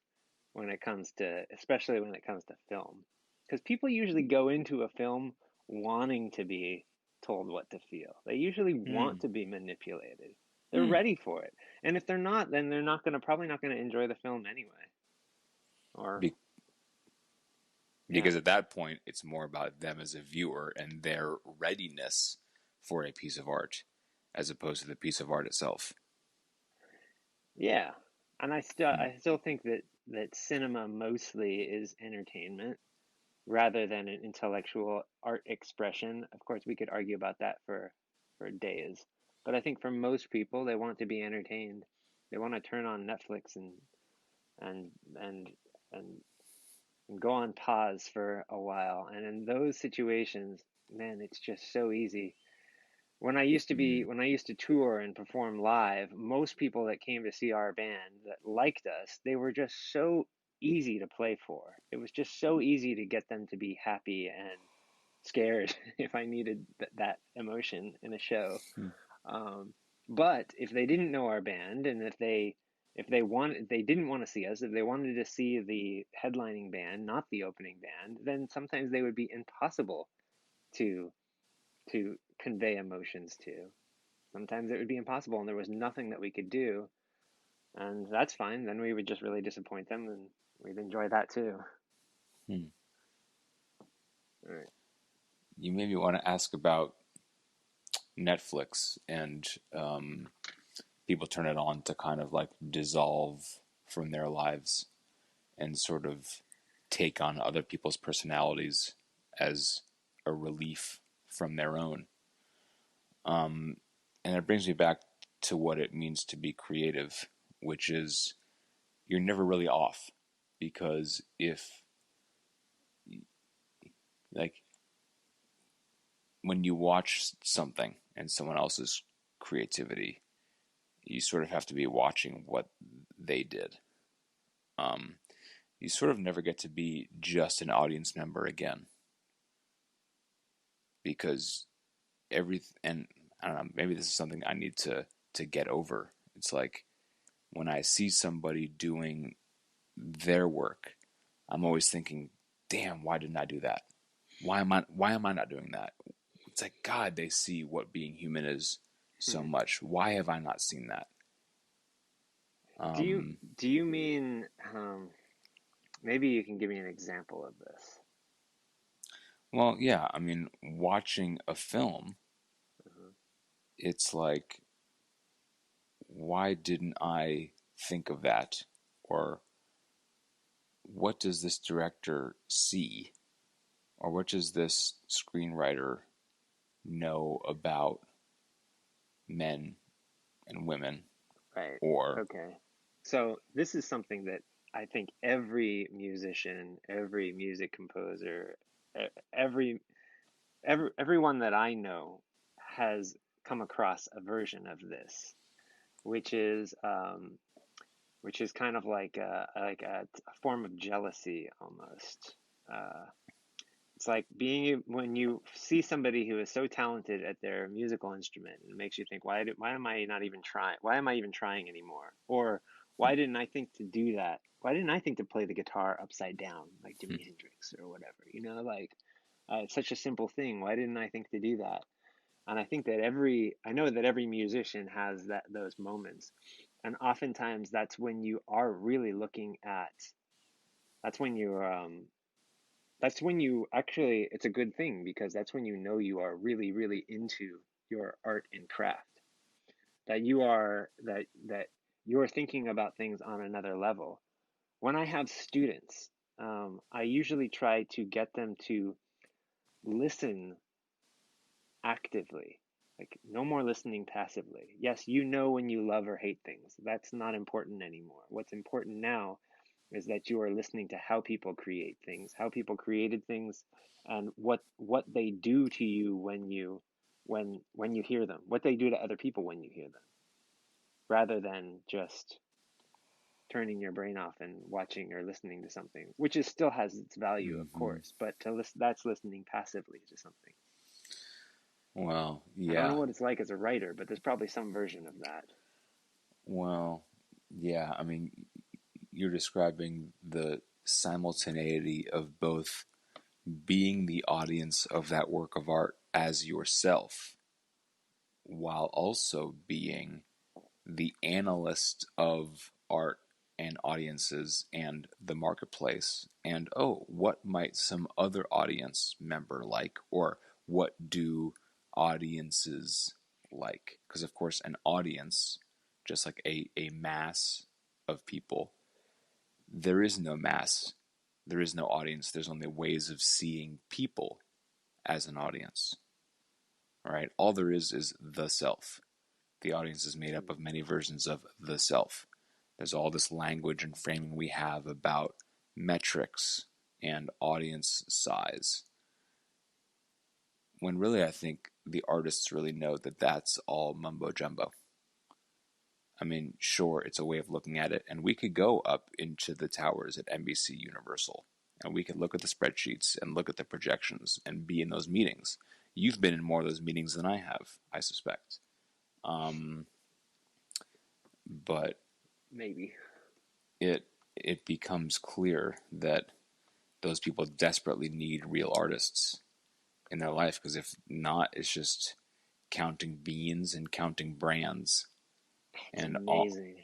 [SPEAKER 2] when it comes to, especially when it comes to film. Because people usually go into a film wanting to be told what to feel. They usually want
[SPEAKER 1] Hmm.
[SPEAKER 2] to be manipulated. They're
[SPEAKER 1] Hmm.
[SPEAKER 2] ready for it. And if they're not, then they're not going to, probably not going to enjoy the film anyway. Or,
[SPEAKER 1] Be-
[SPEAKER 2] yeah.
[SPEAKER 1] because at that point, it's more about them as a viewer and their readiness for a piece of art, as opposed to the piece of art itself.
[SPEAKER 2] Yeah. And
[SPEAKER 1] Hmm.
[SPEAKER 2] I still think that cinema mostly is entertainment rather than an intellectual art expression. Of course, we could argue about that for days. But I think for most people, they want to be entertained. They want to turn on Netflix and and and, and go on pause for a while. And in those situations, man, it's just so easy.
[SPEAKER 1] Hmm.
[SPEAKER 2] When I used to tour and perform live, most people that came to see our band that liked us, they were just so easy to play for. It was just so easy to get them to be happy and scared if I needed that emotion in a show.
[SPEAKER 1] Hmm.
[SPEAKER 2] Um, but if they didn't know our band, and if they didn't want to see us, if they wanted to see the headlining band, not the opening band, then sometimes they would be impossible to convey emotions to. Sometimes it would be impossible, and there was nothing that we could do, and that's fine. Then we would just really disappoint them, and we'd enjoy that too.
[SPEAKER 1] Hmm.
[SPEAKER 2] All right.
[SPEAKER 1] You maybe want to ask about Netflix and people turn it on to kind of like dissolve from their lives and sort of take on other people's personalities as a relief from their own. And it brings me back to what it means to be creative, which is you're never really off. Because if, like, when you watch something and someone else's creativity, you sort of have to be watching what they did. Um, you sort of never get to be just an audience member again because and I don't know, maybe this is something I need to get over. It's like when I see somebody doing their work, I'm always thinking, "Damn, why didn't I do that? Why am I not doing that?" It's like, God, they see what being human is so
[SPEAKER 2] Hmm.
[SPEAKER 1] much. Why have I not seen that?
[SPEAKER 2] Do you
[SPEAKER 1] Um,
[SPEAKER 2] do you mean maybe you can give me an example of this?
[SPEAKER 1] well, yeah, I mean, watching a film,
[SPEAKER 2] Uh-huh.
[SPEAKER 1] it's like, why didn't I think of that? Or what does this director see? Or what does this screenwriter know about men and women?
[SPEAKER 2] Right.
[SPEAKER 1] Or,
[SPEAKER 2] Okay. So this is something that I think every musician, every music composer, every everyone that I know has come across a version of this, which is um, which is kind of like a form of jealousy almost. Uh, it's like being when you see somebody who is so talented at their musical instrument, it makes you think, why am I not even trying? Why am I even trying anymore? Or why didn't I think to do that? Why didn't I think to play the guitar upside down like Jimi Hendrix or whatever? Like it's such a simple thing. Why didn't I think to do that? And I think that I know that every musician has those moments. And oftentimes that's when you are really looking at, that's when you're, that's when you actually, it's a good thing because that's when you know you are really, really into your art and craft. That you're thinking about things on another level. When I have students, I usually try to get them to listen actively. Like no more listening passively. Yes, you know when you love or hate things. That's not important anymore. What's important now is that you are listening to how people create things, how people created things, and what they do to you when you hear them, what they do to other people when you hear them, rather than just turning your brain off and watching or listening to something, which is still has its value, of
[SPEAKER 1] Mm-hmm.
[SPEAKER 2] course, but to listen, that's listening passively to something.
[SPEAKER 1] Well,
[SPEAKER 2] I don't know
[SPEAKER 1] yeah.
[SPEAKER 2] what it's like as a writer, but there's probably some version of that.
[SPEAKER 1] Well, yeah. I mean, you're describing the simultaneity of both being the audience of that work of art as yourself, while also being the analyst of art and audiences and the marketplace. And oh, what might some other audience member like? Or what do audiences like? Because, of course, an audience, just like a mass of people, there is no mass, there is no audience, there's only ways of seeing people as an audience. All right, all there is the self. The audience is made up of many versions of the self. There's all this language and framing we have about metrics and audience size, when really I think the artists really know that that's all mumbo jumbo. I mean, sure, it's a way of looking at it, and we could go up into the towers at NBC Universal, and we could look at the spreadsheets and look at the projections and be in those meetings. You've been in more of those meetings than I have, I suspect. Um, but
[SPEAKER 2] Maybe.
[SPEAKER 1] it becomes clear that those people desperately need real artists in their life, because if not, it's just counting beans and counting brands
[SPEAKER 2] It's
[SPEAKER 1] and all.
[SPEAKER 2] amazing.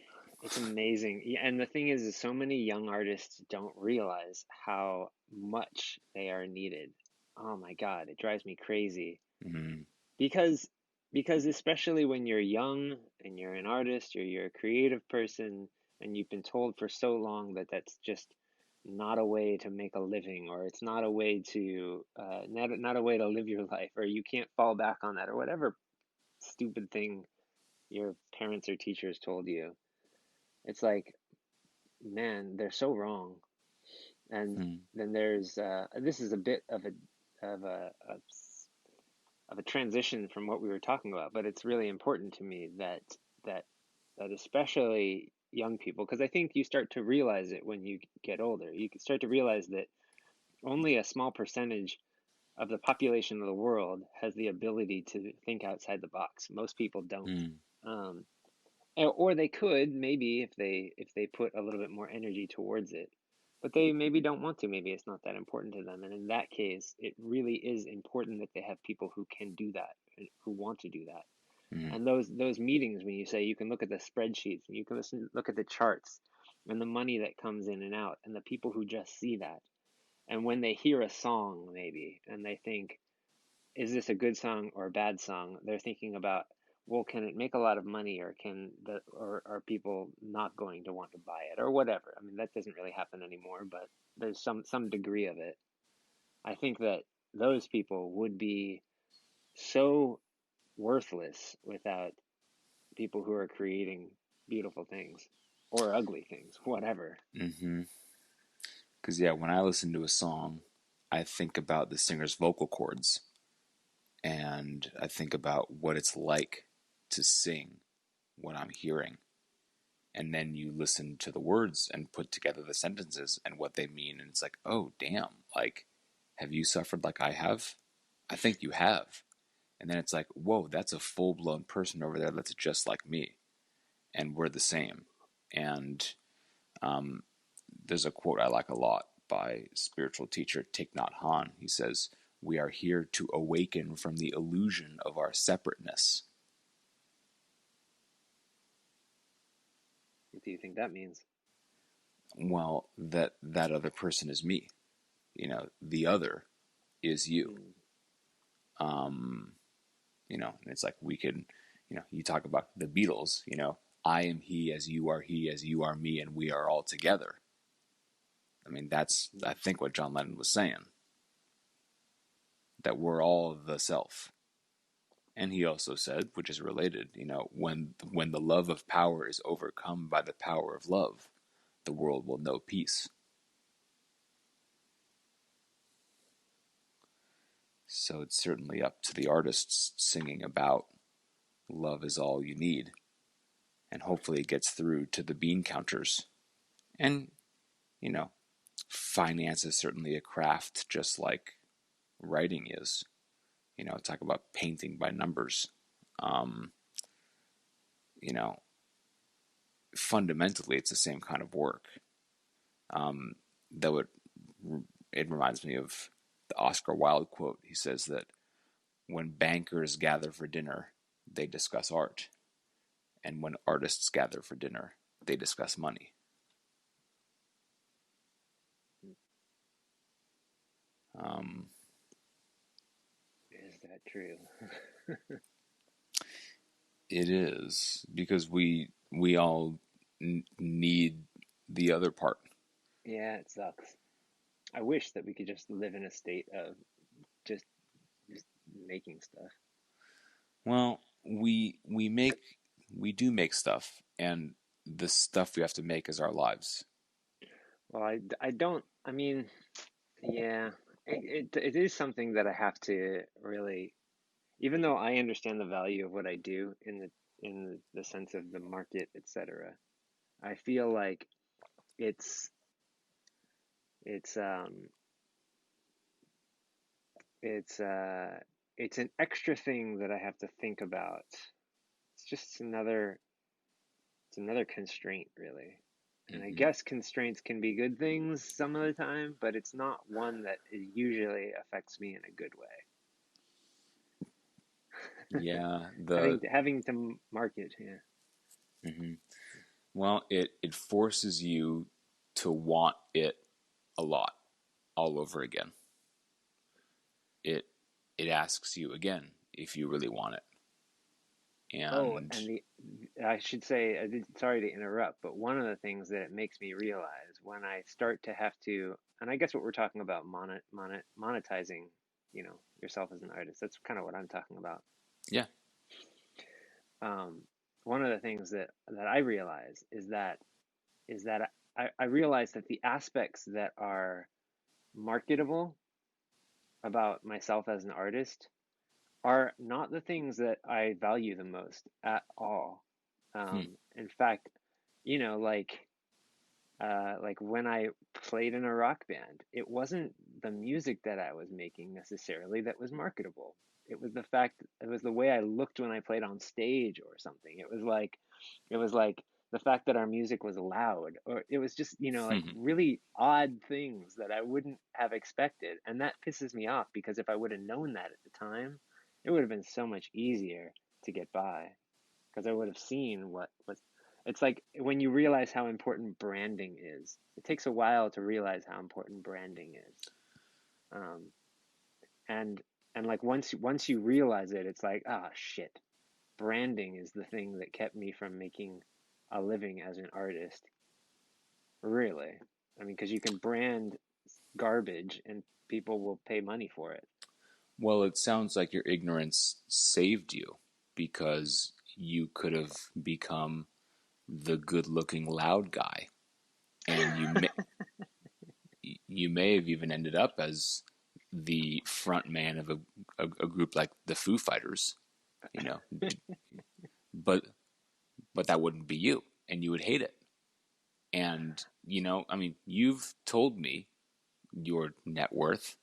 [SPEAKER 2] It's amazing. Yeah, and the thing is so many young artists don't realize how much they are needed. Oh my God, it drives me crazy.
[SPEAKER 1] Mm,
[SPEAKER 2] Because because especially when you're young and you're an artist or you're a creative person and you've been told for so long that that's just not a way to make a living, or it's not a way to not a way to live your life, or you can't fall back on that, or whatever stupid thing your parents or teachers told you. It's like, man, they're so wrong. And
[SPEAKER 1] mm,
[SPEAKER 2] then there's this is a bit of of a, a of a transition from what we were talking about, but it's really important to me that that especially young people, because I think you start to realize it when you get older. You start to realize that only a small percentage of the population of the world has the ability to think outside the box. Most people don't.
[SPEAKER 1] mm,
[SPEAKER 2] Um, or they could maybe if they put a little bit more energy towards it, but they maybe don't want to. Maybe it's not that important to them, and in that case it really is important that they have people who can do that, who want to do that.
[SPEAKER 1] mm,
[SPEAKER 2] And those meetings, when you say you can look at the spreadsheets and you can look at the charts and the money that comes in and out and the people who just see that, and when they hear a song maybe and they think, is this a good song or a bad song? They're thinking about, well, can it make a lot of money, or can the or are people not going to want to buy it, or whatever? I mean, that doesn't really happen anymore, but there's some degree of it. I think that those people would be so worthless without people who are creating beautiful things or ugly things, whatever.
[SPEAKER 1] mm-hmm. Because yeah, when I listen to a song, I think about the singer's vocal cords, and I think about what it's like to sing what I'm hearing. And then you listen to the words and put together the sentences and what they mean, and it's like, oh damn, like, have you suffered like I have? I think you have. And then it's like, whoa, that's a full blown person over there that's just like me, and we're the same. And um, there's a quote I like a lot by spiritual teacher Thich Nhat Hanh. He says, "We are here to awaken from the illusion of our separateness."
[SPEAKER 2] What do you think that means?
[SPEAKER 1] Well, that other person is me. You know, the other is you.
[SPEAKER 2] Mm.
[SPEAKER 1] Um, you know, and it's like we can, you know, you talk about the Beatles. You know, I am he as you are me, and we are all together. I mean, that's, I think, what John Lennon was saying, that we're all the self. And he also said, which is related, you know, when the love of power is overcome by the power of love, the world will know peace. So it's certainly up to the artists singing about love is all you need. And hopefully it gets through to the bean counters. And, you know, finance is certainly a craft just like writing is. You know, talk about painting by numbers. Um, you know, fundamentally, it's the same kind of work. Though it reminds me of the Oscar Wilde quote. He says that when bankers gather for dinner, they discuss art, and when artists gather for dinner, they discuss money.
[SPEAKER 2] Is that true?
[SPEAKER 1] It is because we all need the other part.
[SPEAKER 2] Yeah, it sucks. I wish that we could just live in a state of just just making stuff.
[SPEAKER 1] Well, we do make stuff, and the stuff we have to make is our lives.
[SPEAKER 2] Well, I don't. I mean, yeah, it is something that I have to really, even though I understand the value of what I do in the sense of the market, etc. I feel like it's it's um it's uh it's an extra thing that I have to think about. It's just another constraint, really. And I
[SPEAKER 1] Hmm.
[SPEAKER 2] guess constraints can be good things some of the time, but it's not one that usually affects me in a good way.
[SPEAKER 1] Yeah,
[SPEAKER 2] Having to market, yeah.
[SPEAKER 1] hmm well, it forces you to want it a lot, all over again. It it asks you again if you really want it,
[SPEAKER 2] Oh,
[SPEAKER 1] and
[SPEAKER 2] and the I should say, sorry to interrupt, but one of the things that it makes me realize when I start to have to, and I guess what we're talking about, monetizing, yourself as an artist. That's kind of what I'm talking about.
[SPEAKER 1] yeah,
[SPEAKER 2] Um, One of the things that I realize is that I realize that the aspects that are marketable about myself as an artist are not the things that I value the most at all.
[SPEAKER 1] hmm.
[SPEAKER 2] In fact, like when I played in a rock band, it wasn't the music that I was making necessarily that was marketable. It was the way I looked when I played on stage or something. It was like the fact that our music was loud, or it was just, like really odd things that I wouldn't have expected. And that pisses me off because if I would have known that at the time, it would have been so much easier to get by because I would have seen what was. It's like when you realize how important branding is. It takes a while to realize how important branding is, um, and like once you realize it, it's like, ah, shit. Branding is the thing that kept me from making a living as an artist. Really, I mean, because you can brand garbage and people will pay money for it.
[SPEAKER 1] Well, it sounds like your ignorance saved you because you could have become the good-looking loud guy, and you may have even ended up as the front man of a group like the Foo Fighters, you know, but that wouldn't be you, and you would hate it. And I mean, you've told me your net worth,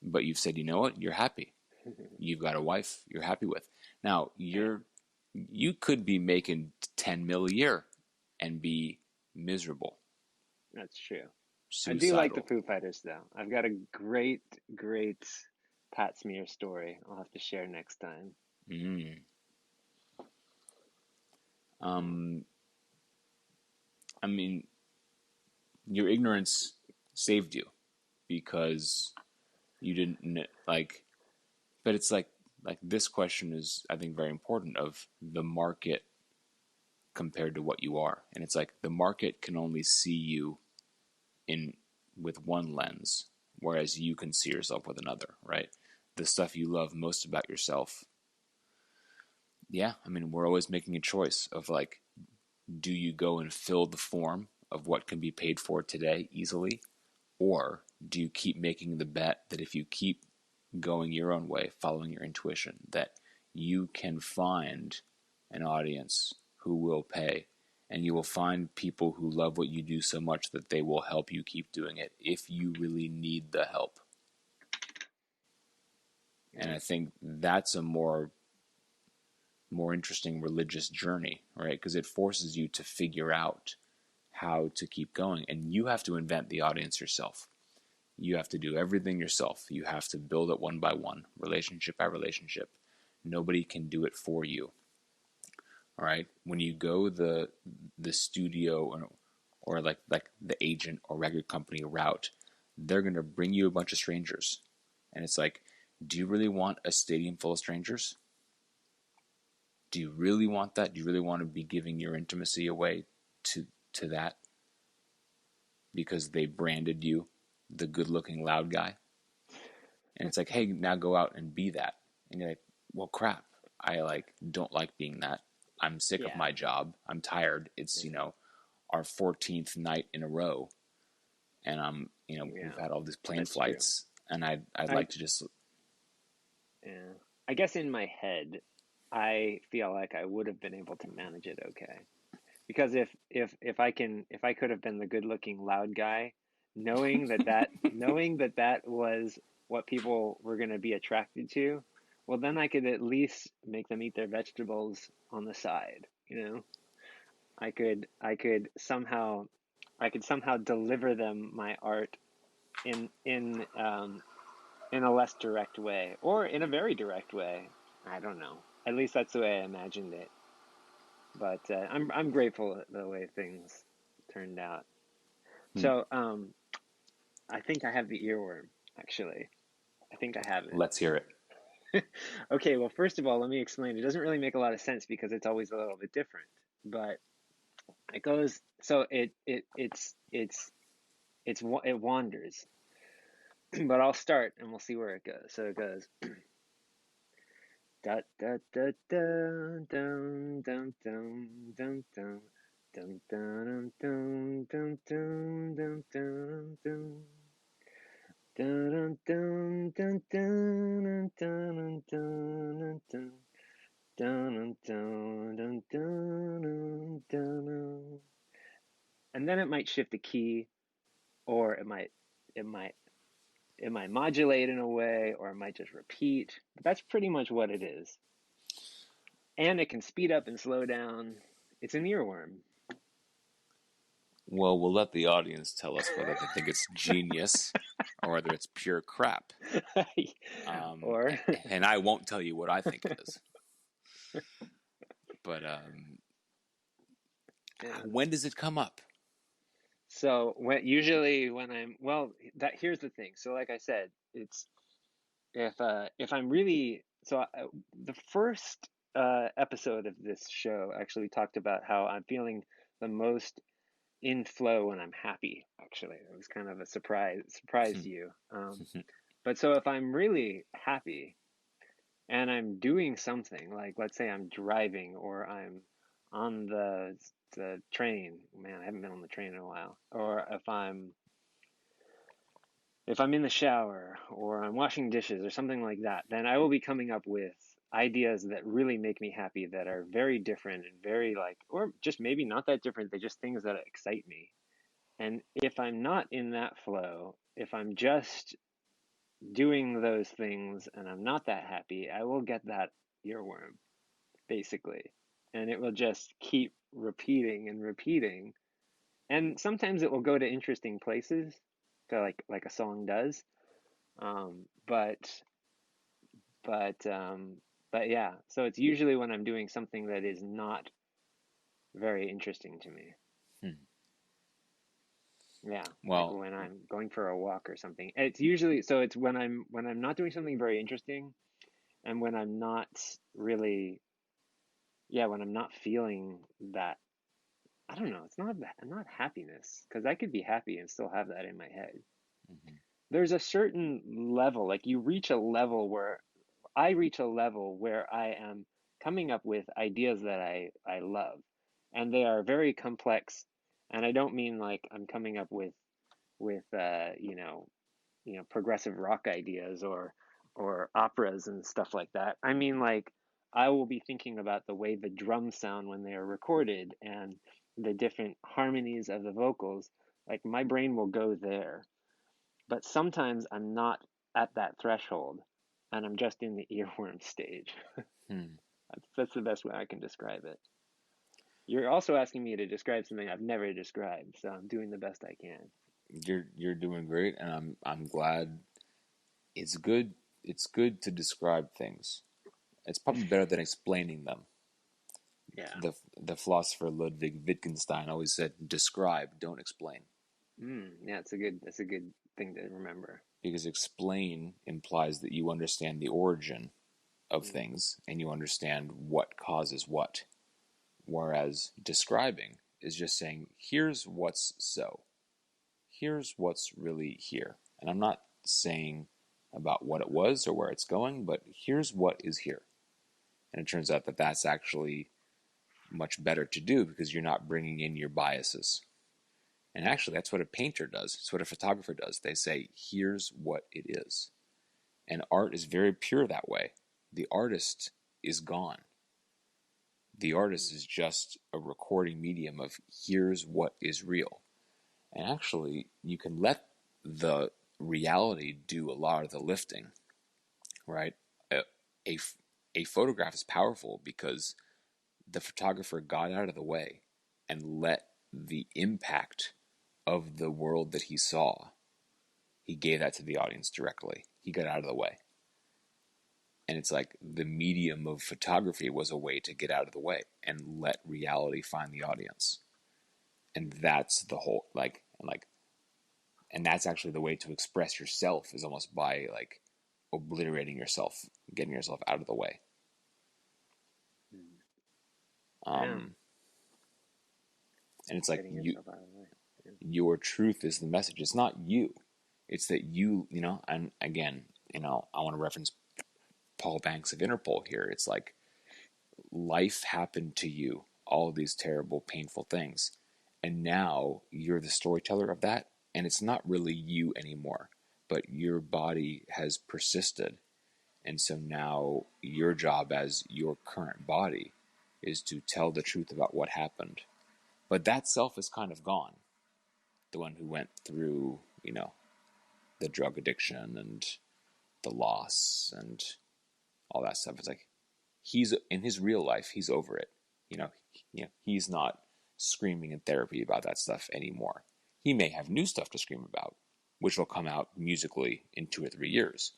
[SPEAKER 1] but you've said, you know what, you're happy. You've got a wife you're happy with. Now
[SPEAKER 2] Yeah,
[SPEAKER 1] you could be making 10 mil a year and be miserable,
[SPEAKER 2] that's true. I do like the
[SPEAKER 1] suicidal.
[SPEAKER 2] Foo Fighters, though. I've got a great, great Pat Smear story I'll have to share next time.
[SPEAKER 1] Mm. Um, I mean, your ignorance saved you because you didn't like. But it's like this question is, I think, very important of the market compared to what you are, and it's like the market can only see you in with one lens, whereas you can see yourself with another, right? The stuff you love most about yourself. Yeah, I mean, we're always making a choice of like, do you go and fill the form of what can be paid for today easily? Or do you keep making the bet that if you keep going your own way, following your intuition, that you can find an audience who will pay, and you will find people who love what you do so much that they will help you keep doing it if you really need the help? And I think that's a more interesting religious journey, right? Because it forces you to figure out how to keep going, and you have to invent the audience yourself. You have to do everything yourself. You have to build it one by one, relationship by relationship. Nobody can do it for you. All right. When you go the studio or like the agent or record company route, they're gonna bring you a bunch of strangers, and it's like, do you really want a stadium full of strangers? Do you really want that? Do you really want to be giving your intimacy away to that because they branded you the good-looking loud guy? And it's like, hey, now go out and be that. And you're like, well, crap. I don't like being that. I'm sick of my job. I'm tired. It's, our 14th night in a row. And we've had all these plane flights. True. And I'd like to just...
[SPEAKER 2] Yeah. I guess in my head, I feel like I would have been able to manage it okay. Because if I could have been the good-looking loud guy, knowing that was what people were going to be attracted to, well, then I could at least make them eat their vegetables on the side. I could somehow deliver them my art in a less direct way, or in a very direct way. I don't know. At least that's the way I imagined it. But I'm grateful at the way things turned out. So I think I have the earworm, actually. I think I have it.
[SPEAKER 1] Let's hear it.
[SPEAKER 2] Okay, well, first of all, let me explain. It doesn't really make a lot of sense because it's always a little bit different. But it goes, so it wanders. But I'll start and we'll see where it goes. So it goes da da da da dum dum dum dum dum dum dum dum dum dum dum dum dum. Dun dun dun dun dun dun dun dun dun dun dun. And then it might shift the key, or it might modulate in a way, or it might just repeat. But that's pretty much what it is. And it can speed up and slow down. It's an earworm.
[SPEAKER 1] Well, we'll let the audience tell us whether they think it's genius or whether it's pure crap. And I won't tell you what I think it is. But when does it come up?
[SPEAKER 2] So here's the thing. So like I said, it's if I'm really, the first episode of this show actually talked about how I'm feeling the most in flow when I'm happy. Actually, it was kind of a surprise to you. But so if I'm really happy and I'm doing something, like let's say I'm driving or I'm on the train. Man, I haven't been on the train in a while. Or if I'm in the shower or I'm washing dishes or something like that, then I will be coming up with ideas that really make me happy, that are very different and very or just maybe not that different. They're just things that excite me. And if I'm not in that flow, if I'm just doing those things and I'm not that happy, I will get that earworm, basically. And it will just keep repeating and repeating. And sometimes it will go to interesting places, so like a song does. But yeah, so it's usually when I'm doing something that is not very interesting to me. Yeah.
[SPEAKER 1] Well,
[SPEAKER 2] like when I'm going for a walk or something. It's usually, so it's when I'm not doing something very interesting, and when I'm not really, when I'm not feeling that. I don't know. It's not happiness, because I could be happy and still have that in my head. There's a certain level, like I reach a level where I am coming up with ideas that I love, and they are very complex And I don't mean like I'm coming up with progressive rock ideas or operas and stuff like that. I mean like I will be thinking about the way the drums sound when they are recorded and the different harmonies of the vocals. Like my brain will go there. But sometimes I'm not at that threshold and I'm just in the earworm stage.
[SPEAKER 1] Hmm.
[SPEAKER 2] That's the best way I can describe it. You're also asking me to describe something I've never described, so I'm doing the best I can.
[SPEAKER 1] You're doing great, and I'm glad. It's good. It's good to describe things. It's probably better than explaining them.
[SPEAKER 2] Yeah.
[SPEAKER 1] The philosopher Ludwig Wittgenstein always said, "Describe, don't explain,"
[SPEAKER 2] Yeah, that's a good thing to remember.
[SPEAKER 1] because explain implies that you understand the origin of
[SPEAKER 2] Mm,
[SPEAKER 1] things and you understand what causes what. Whereas describing is just saying, "Here's what's so. Here's what's really here," and I'm not saying about what it was or where it's going, but here's what is here. And it turns out that that's actually much better to do because you're not bringing in your biases. And actually, that's what a painter does. It's what a photographer does. They say, here's what it is. And art is very pure that way. The artist is gone. The artist
[SPEAKER 2] mm,
[SPEAKER 1] is just a recording medium of here's what is real. And actually, you can let the reality do a lot of the lifting, right? A, a, a photograph is powerful because the photographer got out of the way and let the impact of the world that he saw, he gave that to the audience directly. He got out of the way. And it's like the medium of photography was a way to get out of the way and let reality find the audience. And that's the whole and that's actually the way to express yourself is almost by like obliterating yourself, getting yourself out of the way.
[SPEAKER 2] mm. Yeah,
[SPEAKER 1] Um, and it's like
[SPEAKER 2] getting yourself out of the way. Yeah.
[SPEAKER 1] your truth is the message. It's not you. It's that and again, I want to reference Paul Banks of Interpol here. It's like life happened to you, all of these terrible, painful things. And now you're the storyteller of that. And it's not really you anymore, but your body has persisted. And so now your job as your current body is to tell the truth about what happened. But that self is kind of gone. The one who went through, the drug addiction and the loss and all that stuff. It's like he's in his real life, he's over it. He's not screaming in therapy about that stuff anymore. He may have new stuff to scream about, which will come out musically in 2 or 3 years.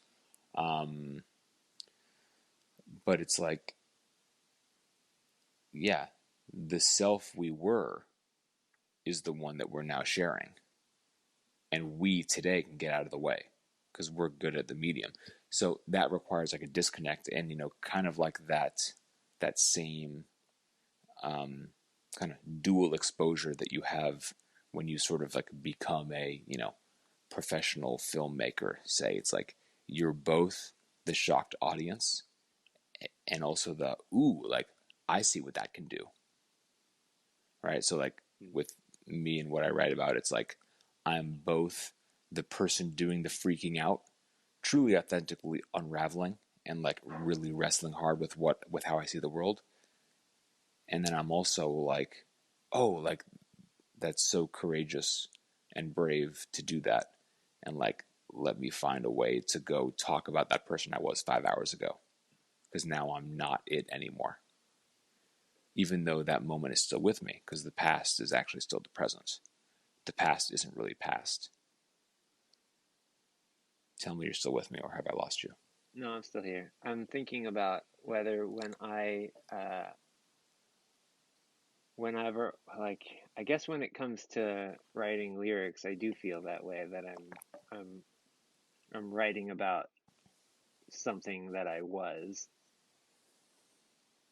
[SPEAKER 1] Um, but it's like, yeah, the self we were is the one that we're now sharing. And we today can get out of the way because we're good at the medium. So that requires like a disconnect and, kind of like that same kind of dual exposure that you have when you sort of like become a, professional filmmaker, say. It's like you're both the shocked audience and also the, ooh, like I see what that can do. Right. So, like
[SPEAKER 2] Mm,
[SPEAKER 1] with me and what I write about, it's like I'm both the person doing the freaking out, truly authentically unraveling and like really wrestling hard with how I see the world. And then I'm also like, oh, like that's so courageous and brave to do that. And like, let me find a way to go talk about that person I was 5 hours ago. Because now I'm not it anymore. Even though that moment is still with me, because the past is actually still the present. The past isn't really past. Tell me you're still with me, or have I lost you?
[SPEAKER 2] no, I'm still here. I'm thinking about whether whenever, like, I guess when it comes to writing lyrics, I do feel that way that I'm I'm writing about something that I was.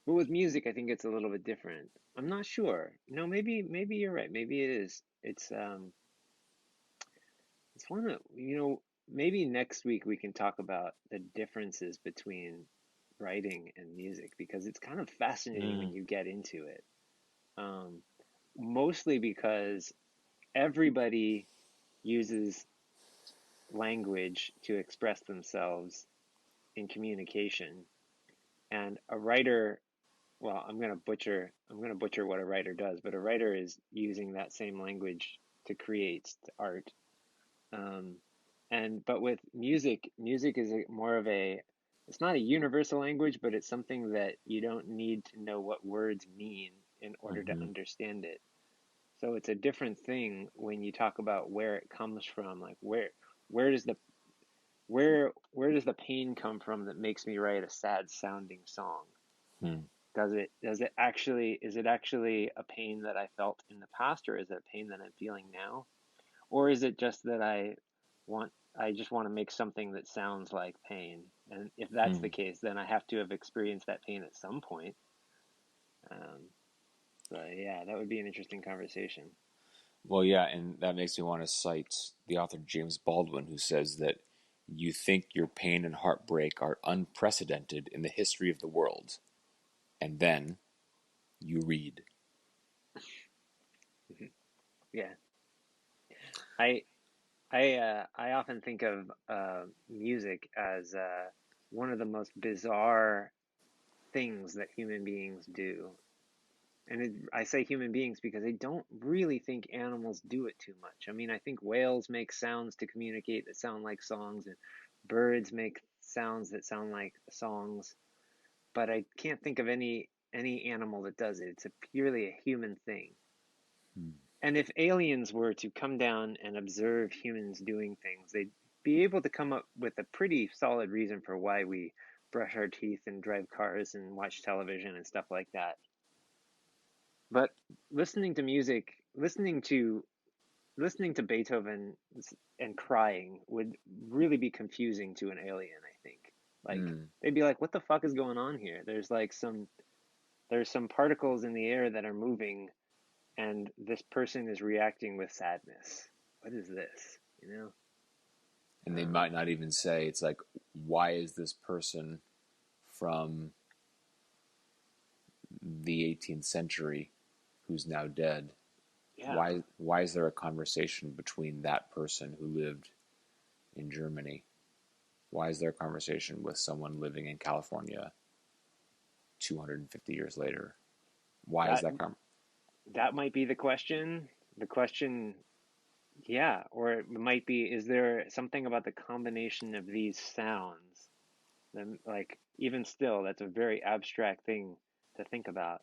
[SPEAKER 2] But with music, I think it's a little bit different. I'm not sure. No, maybe you're right. Maybe it is. It's one of, maybe next week we can talk about the differences between writing and music because it's kind of fascinating when
[SPEAKER 1] Mm.
[SPEAKER 2] you get into it. Um, mostly because everybody uses language to express themselves in communication. And a writer, well, I'm going to butcher what a writer does, but a writer is using that same language to create art. Um, but with music, music is more of a, it's not a universal language, but it's something that you don't need to know what words mean in order to
[SPEAKER 1] Mm-hmm.
[SPEAKER 2] understand it. So it's a different thing when you talk about where it comes from, like where does the where does the pain come from that makes me write a sad sounding song?
[SPEAKER 1] Hmm.
[SPEAKER 2] Does it actually is it actually a pain that I felt in the past, or is it a pain that I'm feeling now? Or is it just that want I just want to make something that sounds like pain? And if that's the
[SPEAKER 1] Hmm.
[SPEAKER 2] case, then I have to have experienced that pain at some point. Um, so yeah, that would be an interesting conversation.
[SPEAKER 1] Well, yeah, and that makes me want to cite the author James Baldwin, who says that you think your pain and heartbreak are unprecedented in the history of the world, and then you read.
[SPEAKER 2] Yeah, I I often think of music as one of the most bizarre things that human beings do. And I say human beings because I don't really think animals do it too much. I mean, I think whales make sounds to communicate that sound like songs, and birds make sounds that sound like songs. But I can't think of any animal that does it. It's purely a human thing.
[SPEAKER 1] Hmm.
[SPEAKER 2] And if aliens were to come down and observe humans doing things, they'd be able to come up with a pretty solid reason for why we brush our teeth and drive cars and watch television and stuff like that. But listening to music, listening to Beethoven and crying would really be confusing to an alien, I think. Like
[SPEAKER 1] Hmm.
[SPEAKER 2] they'd be like, "What the fuck is going on here?" There's some particles in the air that are moving, and this person is reacting with sadness. What is this? You know?
[SPEAKER 1] And they
[SPEAKER 2] Um,
[SPEAKER 1] might not even say, it's like, why is this person from the 18th century who's now dead?
[SPEAKER 2] yeah,
[SPEAKER 1] Why is there a conversation between that person who lived in Germany? Why is there a conversation with someone living in California 250 years later? Why is
[SPEAKER 2] that
[SPEAKER 1] that
[SPEAKER 2] that might be the question. The question, yeah, or it might be, is there something about the combination of these sounds? Then, like, even still, that's a very abstract thing to think about.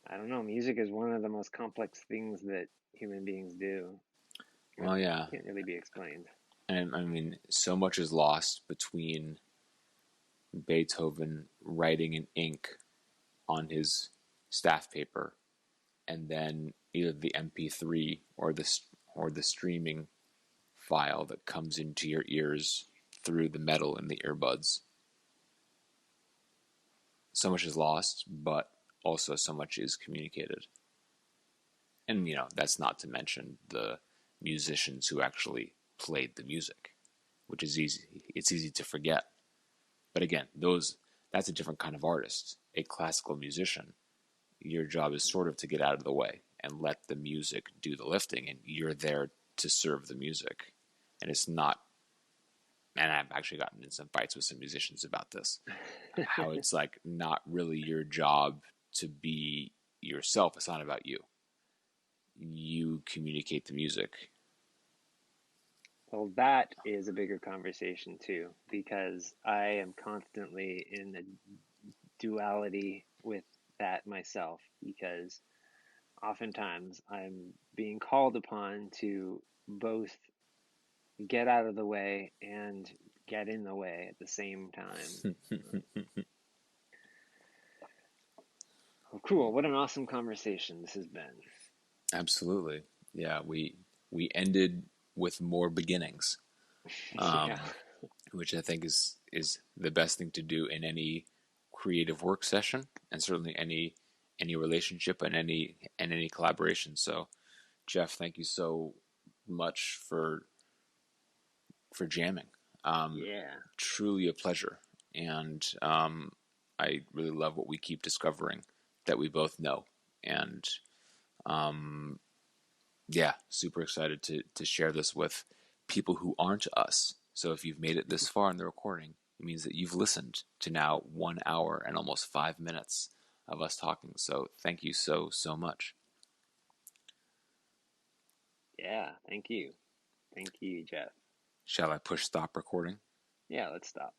[SPEAKER 2] I don't know. Music is one of the most complex things that human beings do. It
[SPEAKER 1] Well, yeah.
[SPEAKER 2] can't really be explained.
[SPEAKER 1] And I mean, so much is lost between Beethoven writing in ink on his staff paper and then either the MP3 or the streaming file that comes into your ears through the metal in the earbuds. So much is lost, but also so much is communicated. And that's not to mention the musicians who actually played the music, which is easy. It's easy to forget. But again, that's a different kind of artist. A classical musician, your job is sort of to get out of the way and let the music do the lifting, and you're there to serve the music. And it's not, and I've actually gotten in some fights with some musicians about this, how it's like not really your job to be yourself. It's not about you. You communicate the music.
[SPEAKER 2] Well, that is a bigger conversation too, because I am constantly in a duality with that myself, because oftentimes I'm being called upon to both get out of the way and get in the way at the same time. Oh, cool. What an awesome conversation this has been.
[SPEAKER 1] Absolutely. Yeah, we ended with more beginnings,
[SPEAKER 2] Yeah.
[SPEAKER 1] which I think is the best thing to do in any creative work session, and certainly any relationship and any collaboration. So, Geoff, thank you so much for jamming.
[SPEAKER 2] Yeah.
[SPEAKER 1] Truly a pleasure, and I really love what we keep discovering that we both know, and Um, yeah, super excited to share this with people who aren't us. So if you've made it this far in the recording, it means that you've listened to now 1 hour and almost 5 minutes of us talking. So thank you so much.
[SPEAKER 2] Yeah, thank you. Thank you, Geoff.
[SPEAKER 1] Shall I push stop recording?
[SPEAKER 2] Yeah, let's stop.